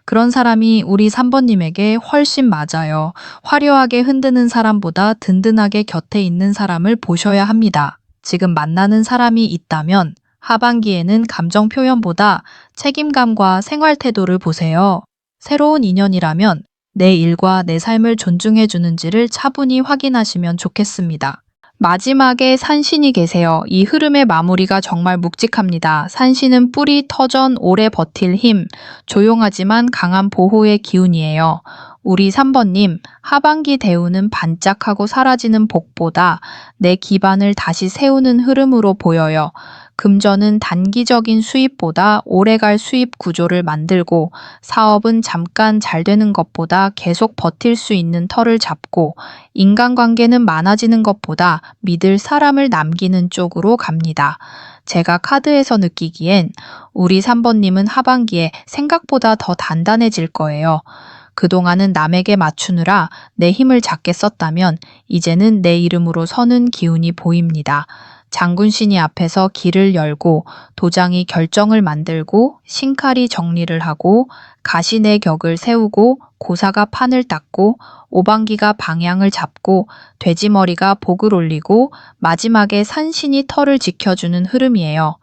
그런 사람이 우리 3번님에게 훨씬 맞아요. 화려하게 흔드는 사람보다 든든하게 곁에 있는 사람을 보셔야 합니다. 지금 만나는 사람이 있다면 하반기에는 감정 표현보다 책임감과 생활 태도를 보세요. 새로운 인연이라면 내 일과 내 삶을 존중해 주는지를 차분히 확인하시면 좋겠습니다. 마지막에 산신이 계세요. 이 흐름의 마무리가 정말 묵직합니다. 산신은 뿌리, 터전, 오래 버틸 힘, 조용하지만 강한 보호의 기운이에요. 우리 3번님, 하반기 대우는 반짝하고 사라지는 복보다 내 기반을 다시 세우는 흐름으로 보여요. 금전은 단기적인 수입보다 오래갈 수입 구조를 만들고 사업은 잠깐 잘 되는 것보다 계속 버틸 수 있는 터를 잡고 인간관계는 많아지는 것보다 믿을 사람을 남기는 쪽으로 갑니다. 제가 카드에서 느끼기엔 우리 3번님은 하반기에 생각보다 더 단단해질 거예요. 그동안은 남에게 맞추느라 내 힘을 작게 썼다면 이제는 내 이름으로 서는 기운이 보입니다. 장군신이 앞에서 길을 열고 도장이 결정을 만들고 신칼이 정리를 하고 가시내 격을 세우고 고사가 판을 닦고 오방기가 방향을 잡고 돼지머리가 복을 올리고 마지막에 산신이 털을 지켜주는 흐름이에요.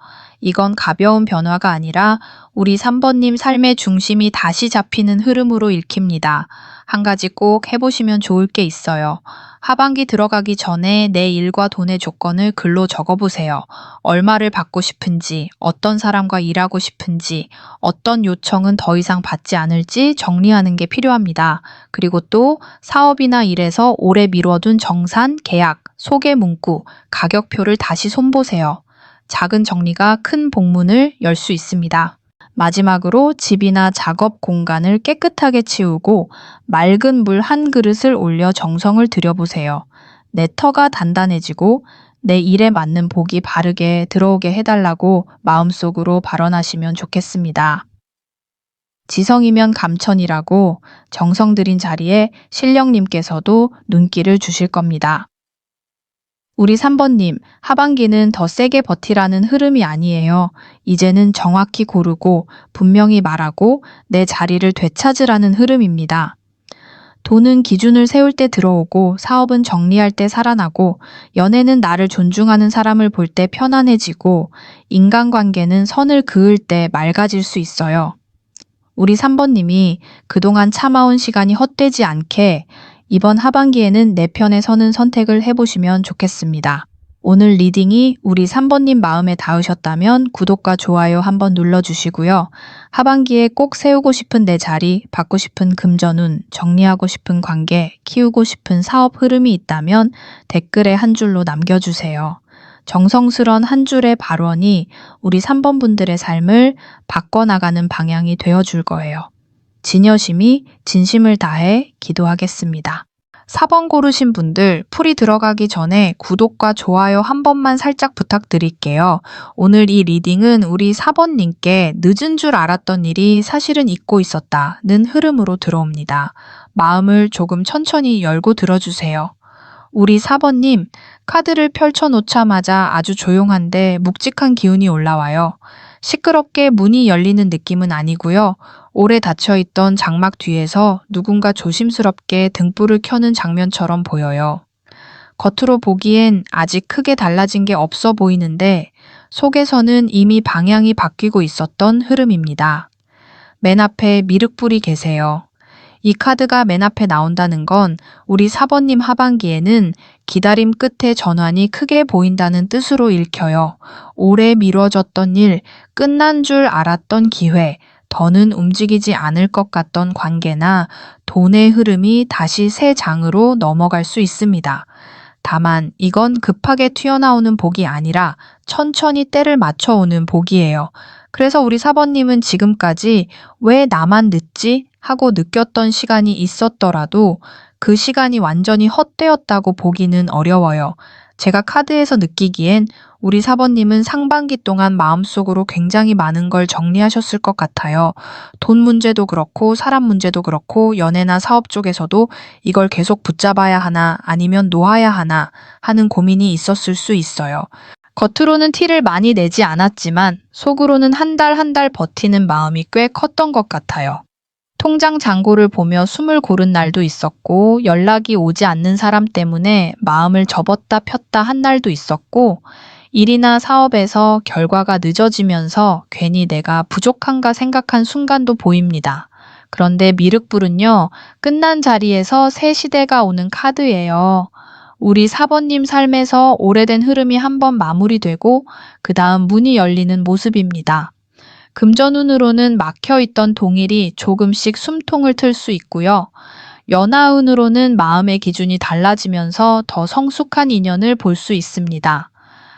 이건 가벼운 변화가 아니라 우리 3번님 삶의 중심이 다시 잡히는 흐름으로 읽힙니다. 한 가지 꼭 해보시면 좋을 게 있어요. 하반기 들어가기 전에 내 일과 돈의 조건을 글로 적어보세요. 얼마를 받고 싶은지, 어떤 사람과 일하고 싶은지, 어떤 요청은 더 이상 받지 않을지 정리하는 게 필요합니다. 그리고 또 사업이나 일에서 오래 미뤄둔 정산, 계약, 소개 문구, 가격표를 다시 손보세요. 작은 정리가 큰 복문을 열 수 있습니다. 마지막으로 집이나 작업 공간을 깨끗하게 치우고 맑은 물 한 그릇을 올려 정성을 들여보세요. 내 터가 단단해지고 내 일에 맞는 복이 바르게 들어오게 해달라고 마음속으로 발언하시면 좋겠습니다. 지성이면 감천이라고 정성 들인 자리에 신령님께서도 눈길을 주실 겁니다. 우리 3번님, 하반기는 더 세게 버티라는 흐름이 아니에요. 이제는 정확히 고르고 분명히 말하고 내 자리를 되찾으라는 흐름입니다. 돈은 기준을 세울 때 들어오고 사업은 정리할 때 살아나고 연애는 나를 존중하는 사람을 볼 때 편안해지고 인간관계는 선을 그을 때 맑아질 수 있어요. 우리 3번님이 그동안 참아온 시간이 헛되지 않게 이번 하반기에는 내 편에 서는 선택을 해보시면 좋겠습니다. 오늘 리딩이 우리 3번님 마음에 닿으셨다면 구독과 좋아요 한번 눌러주시고요. 하반기에 꼭 세우고 싶은 내 자리, 받고 싶은 금전운, 정리하고 싶은 관계, 키우고 싶은 사업 흐름이 있다면 댓글에 한 줄로 남겨주세요. 정성스런 한 줄의 발언이 우리 3번 분들의 삶을 바꿔나가는 방향이 되어줄 거예요. 진여심이 진심을 다해 기도하겠습니다. 4번 고르신 분들 풀이 들어가기 전에 구독과 좋아요 한 번만 살짝 부탁드릴게요. 오늘 이 리딩은 우리 4번님께 늦은 줄 알았던 일이 사실은 잊고 있었다는 흐름으로 들어옵니다. 마음을 조금 천천히 열고 들어주세요. 우리 4번님, 카드를 펼쳐놓자마자 아주 조용한데 묵직한 기운이 올라와요. 시끄럽게 문이 열리는 느낌은 아니고요. 오래 닫혀있던 장막 뒤에서 누군가 조심스럽게 등불을 켜는 장면처럼 보여요. 겉으로 보기엔 아직 크게 달라진 게 없어 보이는데 속에서는 이미 방향이 바뀌고 있었던 흐름입니다. 맨 앞에 미륵불이 계세요. 이 카드가 맨 앞에 나온다는 건 우리 4번님 하반기에는 기다림 끝에 전환이 크게 보인다는 뜻으로 읽혀요. 오래 미뤄졌던 일, 끝난 줄 알았던 기회, 더는 움직이지 않을 것 같던 관계나 돈의 흐름이 다시 새 장으로 넘어갈 수 있습니다. 다만 이건 급하게 튀어나오는 복이 아니라 천천히 때를 맞춰오는 복이에요. 그래서 우리 4번님은 지금까지 왜 나만 늦지? 하고 느꼈던 시간이 있었더라도 그 시간이 완전히 헛되었다고 보기는 어려워요. 제가 카드에서 느끼기엔 우리 4번님은 상반기 동안 마음속으로 굉장히 많은 걸 정리하셨을 것 같아요. 돈 문제도 그렇고 사람 문제도 그렇고 연애나 사업 쪽에서도 이걸 계속 붙잡아야 하나 아니면 놓아야 하나 하는 고민이 있었을 수 있어요. 겉으로는 티를 많이 내지 않았지만 속으로는 한 달 한 달 버티는 마음이 꽤 컸던 것 같아요. 통장 잔고를 보며 숨을 고른 날도 있었고 연락이 오지 않는 사람 때문에 마음을 접었다 폈다 한 날도 있었고 일이나 사업에서 결과가 늦어지면서 괜히 내가 부족한가 생각한 순간도 보입니다. 그런데 미륵불은요, 끝난 자리에서 새 시대가 오는 카드예요. 우리 4번님 삶에서 오래된 흐름이 한번 마무리되고 그 다음 문이 열리는 모습입니다. 금전운으로는 막혀있던 동일이 조금씩 숨통을 틀 수 있고요. 연하운으로는 마음의 기준이 달라지면서 더 성숙한 인연을 볼 수 있습니다.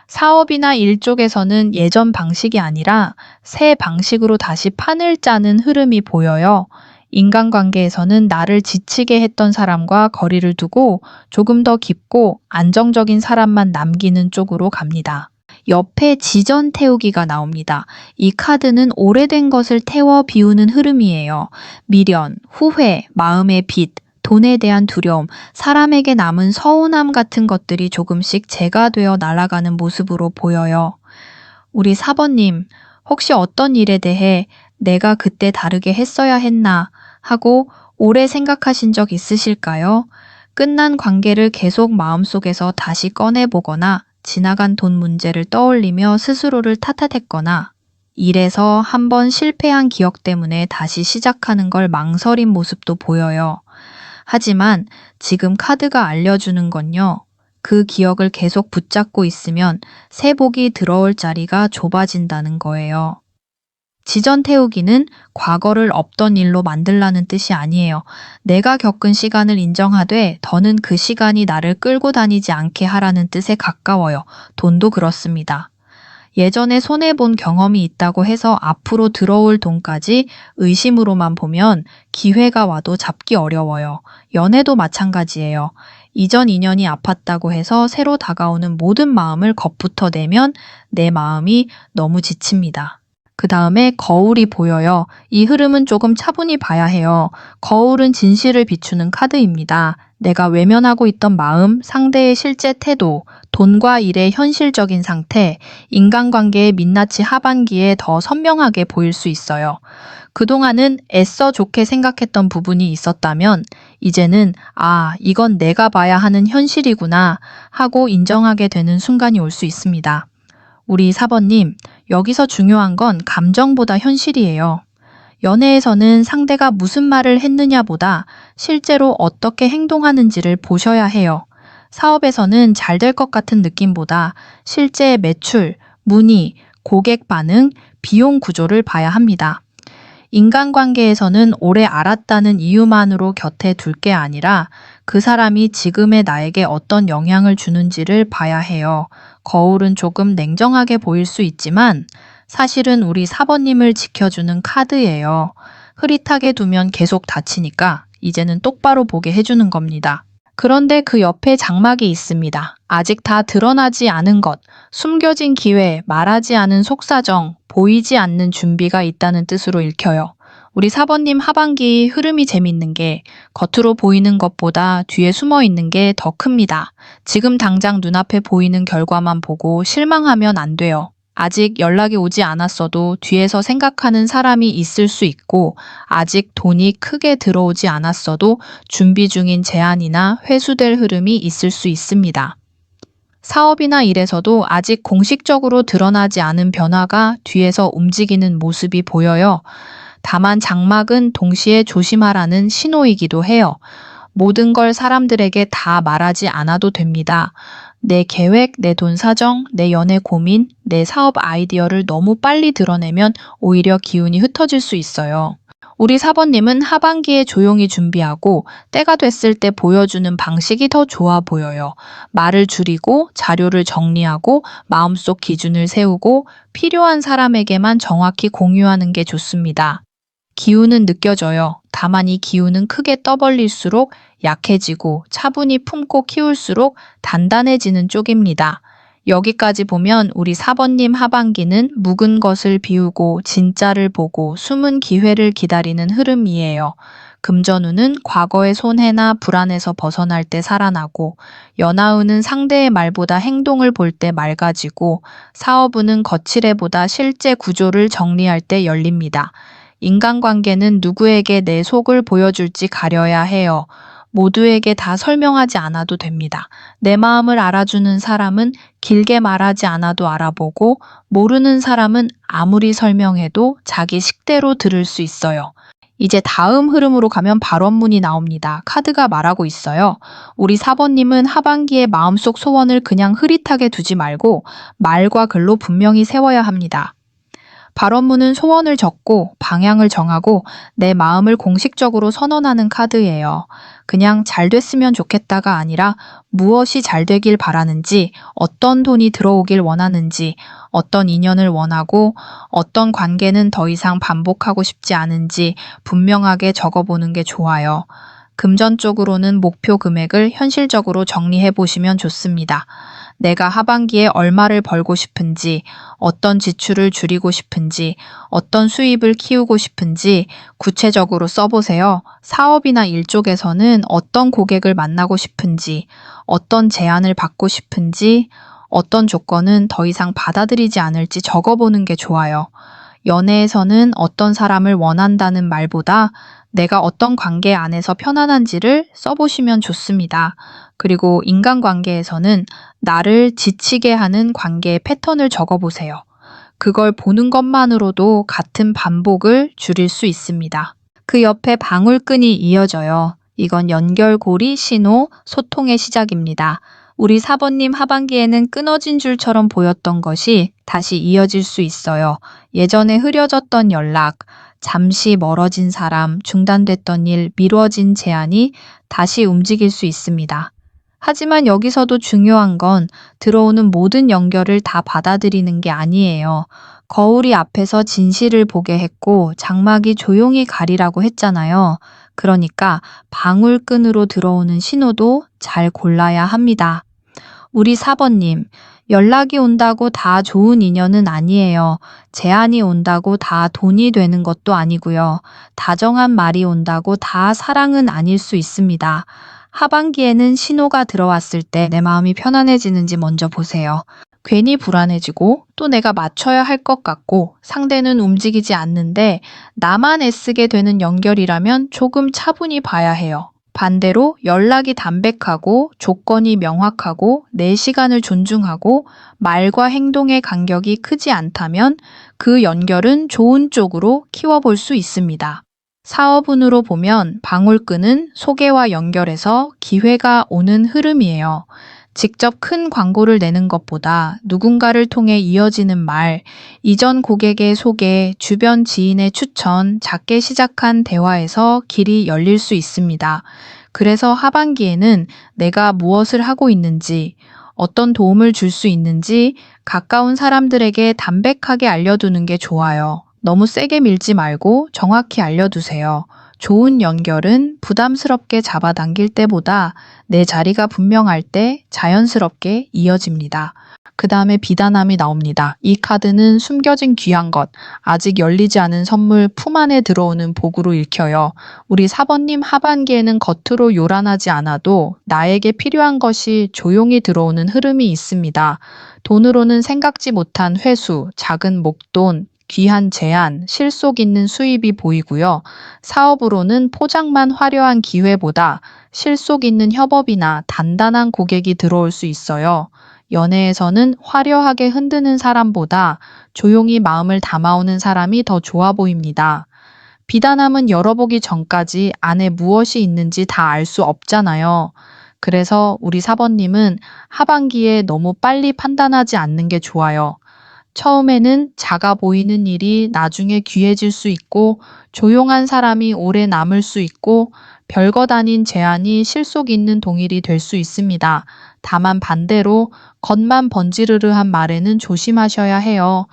사업이나 일 쪽에서는 예전 방식이 아니라 새 방식으로 다시 판을 짜는 흐름이 보여요. 인간관계에서는 나를 지치게 했던 사람과 거리를 두고 조금 더 깊고 안정적인 사람만 남기는 쪽으로 갑니다. 옆에 지전 태우기가 나옵니다. 이 카드는 오래된 것을 태워 비우는 흐름이에요. 미련, 후회, 마음의 빚, 돈에 대한 두려움, 사람에게 남은 서운함 같은 것들이 조금씩 재가 되어 날아가는 모습으로 보여요. 우리 4번님, 혹시 어떤 일에 대해 내가 그때 다르게 했어야 했나 하고 오래 생각하신 적 있으실까요? 끝난 관계를 계속 마음속에서 다시 꺼내보거나 지나간 돈 문제를 떠올리며 스스로를 탓했거나 일에서 한번 실패한 기억 때문에 다시 시작하는 걸 망설인 모습도 보여요. 하지만 지금 카드가 알려주는 건요. 그 기억을 계속 붙잡고 있으면 새 복이 들어올 자리가 좁아진다는 거예요. 지전 태우기는 과거를 없던 일로 만들라는 뜻이 아니에요. 내가 겪은 시간을 인정하되 더는 그 시간이 나를 끌고 다니지 않게 하라는 뜻에 가까워요. 돈도 그렇습니다. 예전에 손해본 경험이 있다고 해서 앞으로 들어올 돈까지 의심으로만 보면 기회가 와도 잡기 어려워요. 연애도 마찬가지예요. 이전 인연이 아팠다고 해서 새로 다가오는 모든 마음을 겁부터 내면 내 마음이 너무 지칩니다. 그 다음에 거울이 보여요. 이 흐름은 조금 차분히 봐야 해요. 거울은 진실을 비추는 카드입니다. 내가 외면하고 있던 마음, 상대의 실제 태도, 돈과 일의 현실적인 상태, 인간관계의 민낯이 하반기에 더 선명하게 보일 수 있어요. 그동안은 애써 좋게 생각했던 부분이 있었다면 이제는 이건 내가 봐야 하는 현실이구나 하고 인정하게 되는 순간이 올 수 있습니다. 우리 4번님, 여기서 중요한 건 감정보다 현실이에요. 연애에서는 상대가 무슨 말을 했느냐보다 실제로 어떻게 행동하는지를 보셔야 해요. 사업에서는 잘 될 것 같은 느낌보다 실제 매출, 문의, 고객 반응, 비용 구조를 봐야 합니다. 인간관계에서는 오래 알았다는 이유만으로 곁에 둘 게 아니라 그 사람이 지금의 나에게 어떤 영향을 주는지를 봐야 해요. 거울은 조금 냉정하게 보일 수 있지만 사실은 우리 4번님을 지켜주는 카드예요. 흐릿하게 두면 계속 다치니까 이제는 똑바로 보게 해주는 겁니다. 그런데 그 옆에 장막이 있습니다. 아직 다 드러나지 않은 것, 숨겨진 기회, 말하지 않은 속사정, 보이지 않는 준비가 있다는 뜻으로 읽혀요. 우리 4번님 하반기 흐름이 재밌는 게 겉으로 보이는 것보다 뒤에 숨어 있는 게 더 큽니다. 지금 당장 눈앞에 보이는 결과만 보고 실망하면 안 돼요. 아직 연락이 오지 않았어도 뒤에서 생각하는 사람이 있을 수 있고 아직 돈이 크게 들어오지 않았어도 준비 중인 제안이나 회수될 흐름이 있을 수 있습니다. 사업이나 일에서도 아직 공식적으로 드러나지 않은 변화가 뒤에서 움직이는 모습이 보여요. 다만 장막은 동시에 조심하라는 신호이기도 해요. 모든 걸 사람들에게 다 말하지 않아도 됩니다. 내 계획, 내 돈 사정, 내 연애 고민, 내 사업 아이디어를 너무 빨리 드러내면 오히려 기운이 흩어질 수 있어요. 우리 4번님은 하반기에 조용히 준비하고 때가 됐을 때 보여주는 방식이 더 좋아 보여요. 말을 줄이고 자료를 정리하고 마음속 기준을 세우고 필요한 사람에게만 정확히 공유하는 게 좋습니다. 기운은 느껴져요. 다만 이 기운은 크게 떠벌릴수록 약해지고 차분히 품고 키울수록 단단해지는 쪽입니다. 여기까지 보면 우리 4번님 하반기는 묵은 것을 비우고 진짜를 보고 숨은 기회를 기다리는 흐름이에요. 금전운은 과거의 손해나 불안에서 벗어날 때 살아나고 연하운은 상대의 말보다 행동을 볼 때 맑아지고 사업운은 거칠애보다 실제 구조를 정리할 때 열립니다. 인간관계는 누구에게 내 속을 보여줄지 가려야 해요. 모두에게 다 설명하지 않아도 됩니다. 내 마음을 알아주는 사람은 길게 말하지 않아도 알아보고 모르는 사람은 아무리 설명해도 자기 식대로 들을 수 있어요. 이제 다음 흐름으로 가면 발원문이 나옵니다. 카드가 말하고 있어요. 우리 4번님은 하반기에 마음속 소원을 그냥 흐릿하게 두지 말고 말과 글로 분명히 세워야 합니다. 발원문은 소원을 적고 방향을 정하고 내 마음을 공식적으로 선언하는 카드예요. 그냥 잘 됐으면 좋겠다가 아니라 무엇이 잘 되길 바라는지, 어떤 돈이 들어오길 원하는지, 어떤 인연을 원하고 어떤 관계는 더 이상 반복하고 싶지 않은지 분명하게 적어보는 게 좋아요. 금전적으로는 목표 금액을 현실적으로 정리해 보시면 좋습니다. 내가 하반기에 얼마를 벌고 싶은지, 어떤 지출을 줄이고 싶은지, 어떤 수입을 키우고 싶은지 구체적으로 써보세요. 사업이나 일 쪽에서는 어떤 고객을 만나고 싶은지, 어떤 제안을 받고 싶은지, 어떤 조건은 더 이상 받아들이지 않을지 적어보는 게 좋아요. 연애에서는 어떤 사람을 원한다는 말보다 내가 어떤 관계 안에서 편안한지를 써보시면 좋습니다. 그리고 인간관계에서는 나를 지치게 하는 관계의 패턴을 적어보세요. 그걸 보는 것만으로도 같은 반복을 줄일 수 있습니다. 그 옆에 방울끈이 이어져요. 이건 연결고리, 신호, 소통의 시작입니다. 우리 4번님 하반기에는 끊어진 줄처럼 보였던 것이 다시 이어질 수 있어요. 예전에 흐려졌던 연락, 잠시 멀어진 사람, 중단됐던 일, 미뤄진 제안이 다시 움직일 수 있습니다. 하지만 여기서도 중요한 건 들어오는 모든 연결을 다 받아들이는 게 아니에요. 거울이 앞에서 진실을 보게 했고 장막이 조용히 가리라고 했잖아요. 그러니까 방울끈으로 들어오는 신호도 잘 골라야 합니다. 우리 4번님, 연락이 온다고 다 좋은 인연은 아니에요. 제안이 온다고 다 돈이 되는 것도 아니고요. 다정한 말이 온다고 다 사랑은 아닐 수 있습니다. 하반기에는 신호가 들어왔을 때 내 마음이 편안해지는지 먼저 보세요. 괜히 불안해지고 또 내가 맞춰야 할 것 같고 상대는 움직이지 않는데 나만 애쓰게 되는 연결이라면 조금 차분히 봐야 해요. 반대로 연락이 담백하고 조건이 명확하고 내 시간을 존중하고 말과 행동의 간격이 크지 않다면 그 연결은 좋은 쪽으로 키워볼 수 있습니다. 사업운으로 보면 방울끈은 소개와 연결해서 기회가 오는 흐름이에요. 직접 큰 광고를 내는 것보다 누군가를 통해 이어지는 말, 이전 고객의 소개, 주변 지인의 추천, 작게 시작한 대화에서 길이 열릴 수 있습니다. 그래서 하반기에는 내가 무엇을 하고 있는지, 어떤 도움을 줄 수 있는지 가까운 사람들에게 담백하게 알려두는 게 좋아요. 너무 세게 밀지 말고 정확히 알려두세요. 좋은 연결은 부담스럽게 잡아당길 때보다 내 자리가 분명할 때 자연스럽게 이어집니다. 그 다음에 비단함이 나옵니다. 이 카드는 숨겨진 귀한 것, 아직 열리지 않은 선물 품 안에 들어오는 복으로 읽혀요. 우리 4번님 하반기에는 겉으로 요란하지 않아도 나에게 필요한 것이 조용히 들어오는 흐름이 있습니다. 돈으로는 생각지 못한 회수, 작은 목돈, 귀한 제안, 실속 있는 수입이 보이고요. 사업으로는 포장만 화려한 기회보다 실속 있는 협업이나 단단한 고객이 들어올 수 있어요. 연애에서는 화려하게 흔드는 사람보다 조용히 마음을 담아오는 사람이 더 좋아 보입니다. 비단함은 열어보기 전까지 안에 무엇이 있는지 다 알 수 없잖아요. 그래서 우리 4번님은 하반기에 너무 빨리 판단하지 않는 게 좋아요. 처음에는 작아 보이는 일이 나중에 귀해질 수 있고 조용한 사람이 오래 남을 수 있고 별것 아닌 제안이 실속 있는 동일이 될 수 있습니다. 다만 반대로 겉만 번지르르한 말에는 조심하셔야 해요.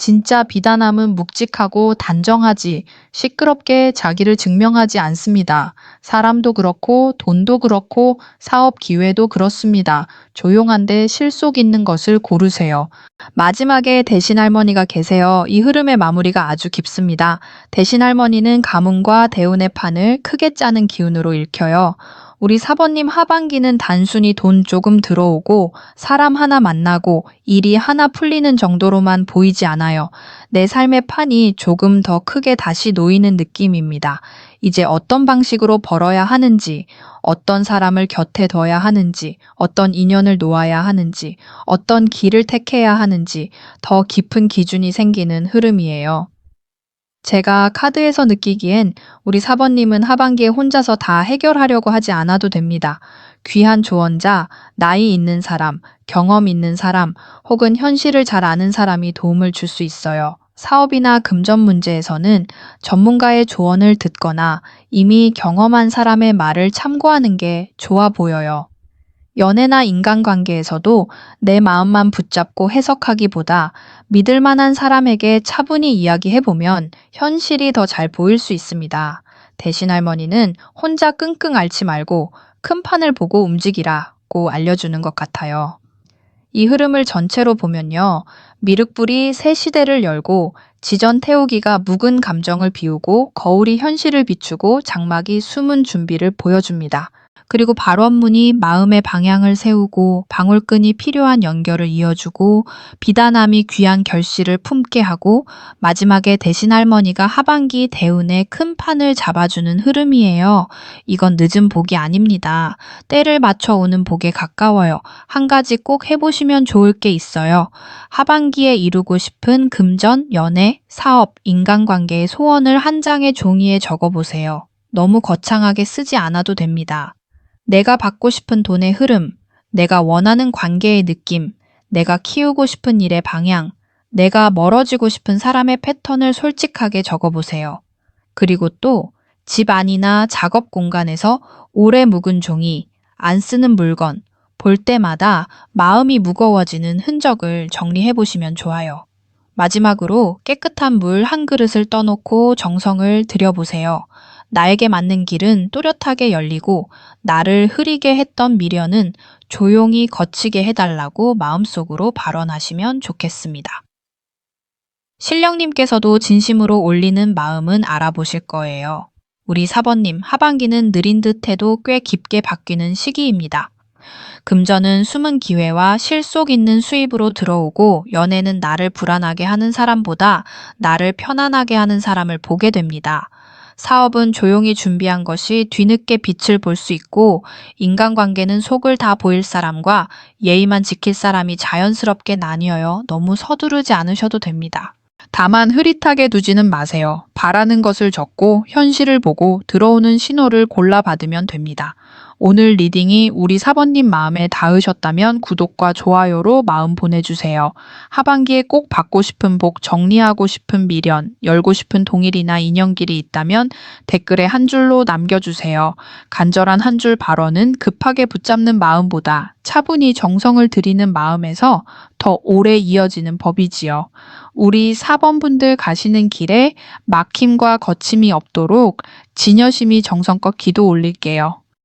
진짜 비단함은 묵직하고 단정하지 시끄럽게 자기를 증명하지 않습니다. 사람도 그렇고 돈도 그렇고 사업 기회도 그렇습니다. 조용한데 실속 있는 것을 고르세요. 마지막에 대신할머니가 계세요. 이 흐름의 마무리가 아주 깊습니다. 대신할머니는 가문과 대운의 판을 크게 짜는 기운으로 읽혀요. 우리 4번님 하반기는 단순히 돈 조금 들어오고 사람 하나 만나고 일이 하나 풀리는 정도로만 보이지 않아요. 내 삶의 판이 조금 더 크게 다시 놓이는 느낌입니다. 이제 어떤 방식으로 벌어야 하는지, 어떤 사람을 곁에 둬야 하는지, 어떤 인연을 놓아야 하는지, 어떤 길을 택해야 하는지 더 깊은 기준이 생기는 흐름이에요. 제가 카드에서 느끼기엔 우리 4번님은 하반기에 혼자서 다 해결하려고 하지 않아도 됩니다. 귀한 조언자, 나이 있는 사람, 경험 있는 사람, 혹은 현실을 잘 아는 사람이 도움을 줄 수 있어요. 사업이나 금전 문제에서는 전문가의 조언을 듣거나 이미 경험한 사람의 말을 참고하는 게 좋아 보여요. 연애나 인간관계에서도 내 마음만 붙잡고 해석하기보다 믿을 만한 사람에게 차분히 이야기해보면 현실이 더 잘 보일 수 있습니다. 대신 할머니는 혼자 끙끙 앓지 말고 큰 판을 보고 움직이라고 알려주는 것 같아요. 이 흐름을 전체로 보면요. 미륵불이 새 시대를 열고 지전 태우기가 묵은 감정을 비우고 거울이 현실을 비추고 장막이 숨은 준비를 보여줍니다. 그리고 발원문이 마음의 방향을 세우고 방울끈이 필요한 연결을 이어주고 비단함이 귀한 결실을 품게 하고 마지막에 대신할머니가 하반기 대운의 큰 판을 잡아주는 흐름이에요. 이건 늦은 복이 아닙니다. 때를 맞춰 오는 복에 가까워요. 한 가지 꼭 해보시면 좋을 게 있어요. 하반기에 이루고 싶은 금전, 연애, 사업, 인간관계의 소원을 한 장의 종이에 적어보세요. 너무 거창하게 쓰지 않아도 됩니다. 내가 받고 싶은 돈의 흐름, 내가 원하는 관계의 느낌, 내가 키우고 싶은 일의 방향, 내가 멀어지고 싶은 사람의 패턴을 솔직하게 적어보세요. 그리고 또 집 안이나 작업 공간에서 오래 묵은 종이, 안 쓰는 물건, 볼 때마다 마음이 무거워지는 흔적을 정리해 보시면 좋아요. 마지막으로 깨끗한 물 한 그릇을 떠놓고 정성을 들여보세요. 나에게 맞는 길은 또렷하게 열리고 나를 흐리게 했던 미련은 조용히 거치게 해달라고 마음속으로 발언하시면 좋겠습니다. 신령님께서도 진심으로 올리는 마음은 알아보실 거예요. 우리 사번님, 하반기는 느린 듯 해도 꽤 깊게 바뀌는 시기입니다. 금전은 숨은 기회와 실속 있는 수입으로 들어오고 연애는 나를 불안하게 하는 사람보다 나를 편안하게 하는 사람을 보게 됩니다. 사업은 조용히 준비한 것이 뒤늦게 빛을 볼 수 있고 인간관계는 속을 다 보일 사람과 예의만 지킬 사람이 자연스럽게 나뉘어요. 너무 서두르지 않으셔도 됩니다. 다만 흐릿하게 두지는 마세요. 바라는 것을 적고 현실을 보고 들어오는 신호를 골라받으면 됩니다. 오늘 리딩이 우리 사번님 마음에 닿으셨다면 구독과 좋아요로 마음 보내주세요. 하반기에 꼭 받고 싶은 복, 정리하고 싶은 미련, 열고 싶은 동일이나 인연길이 있다면 댓글에 한 줄로 남겨주세요. 간절한 한 줄 발언은 급하게 붙잡는 마음보다 차분히 정성을 들이는 마음에서 더 오래 이어지는 법이지요. 우리 4번 분들 가시는 길에 막힘과 거침이 없도록 진여심이 정성껏 기도 올릴게요.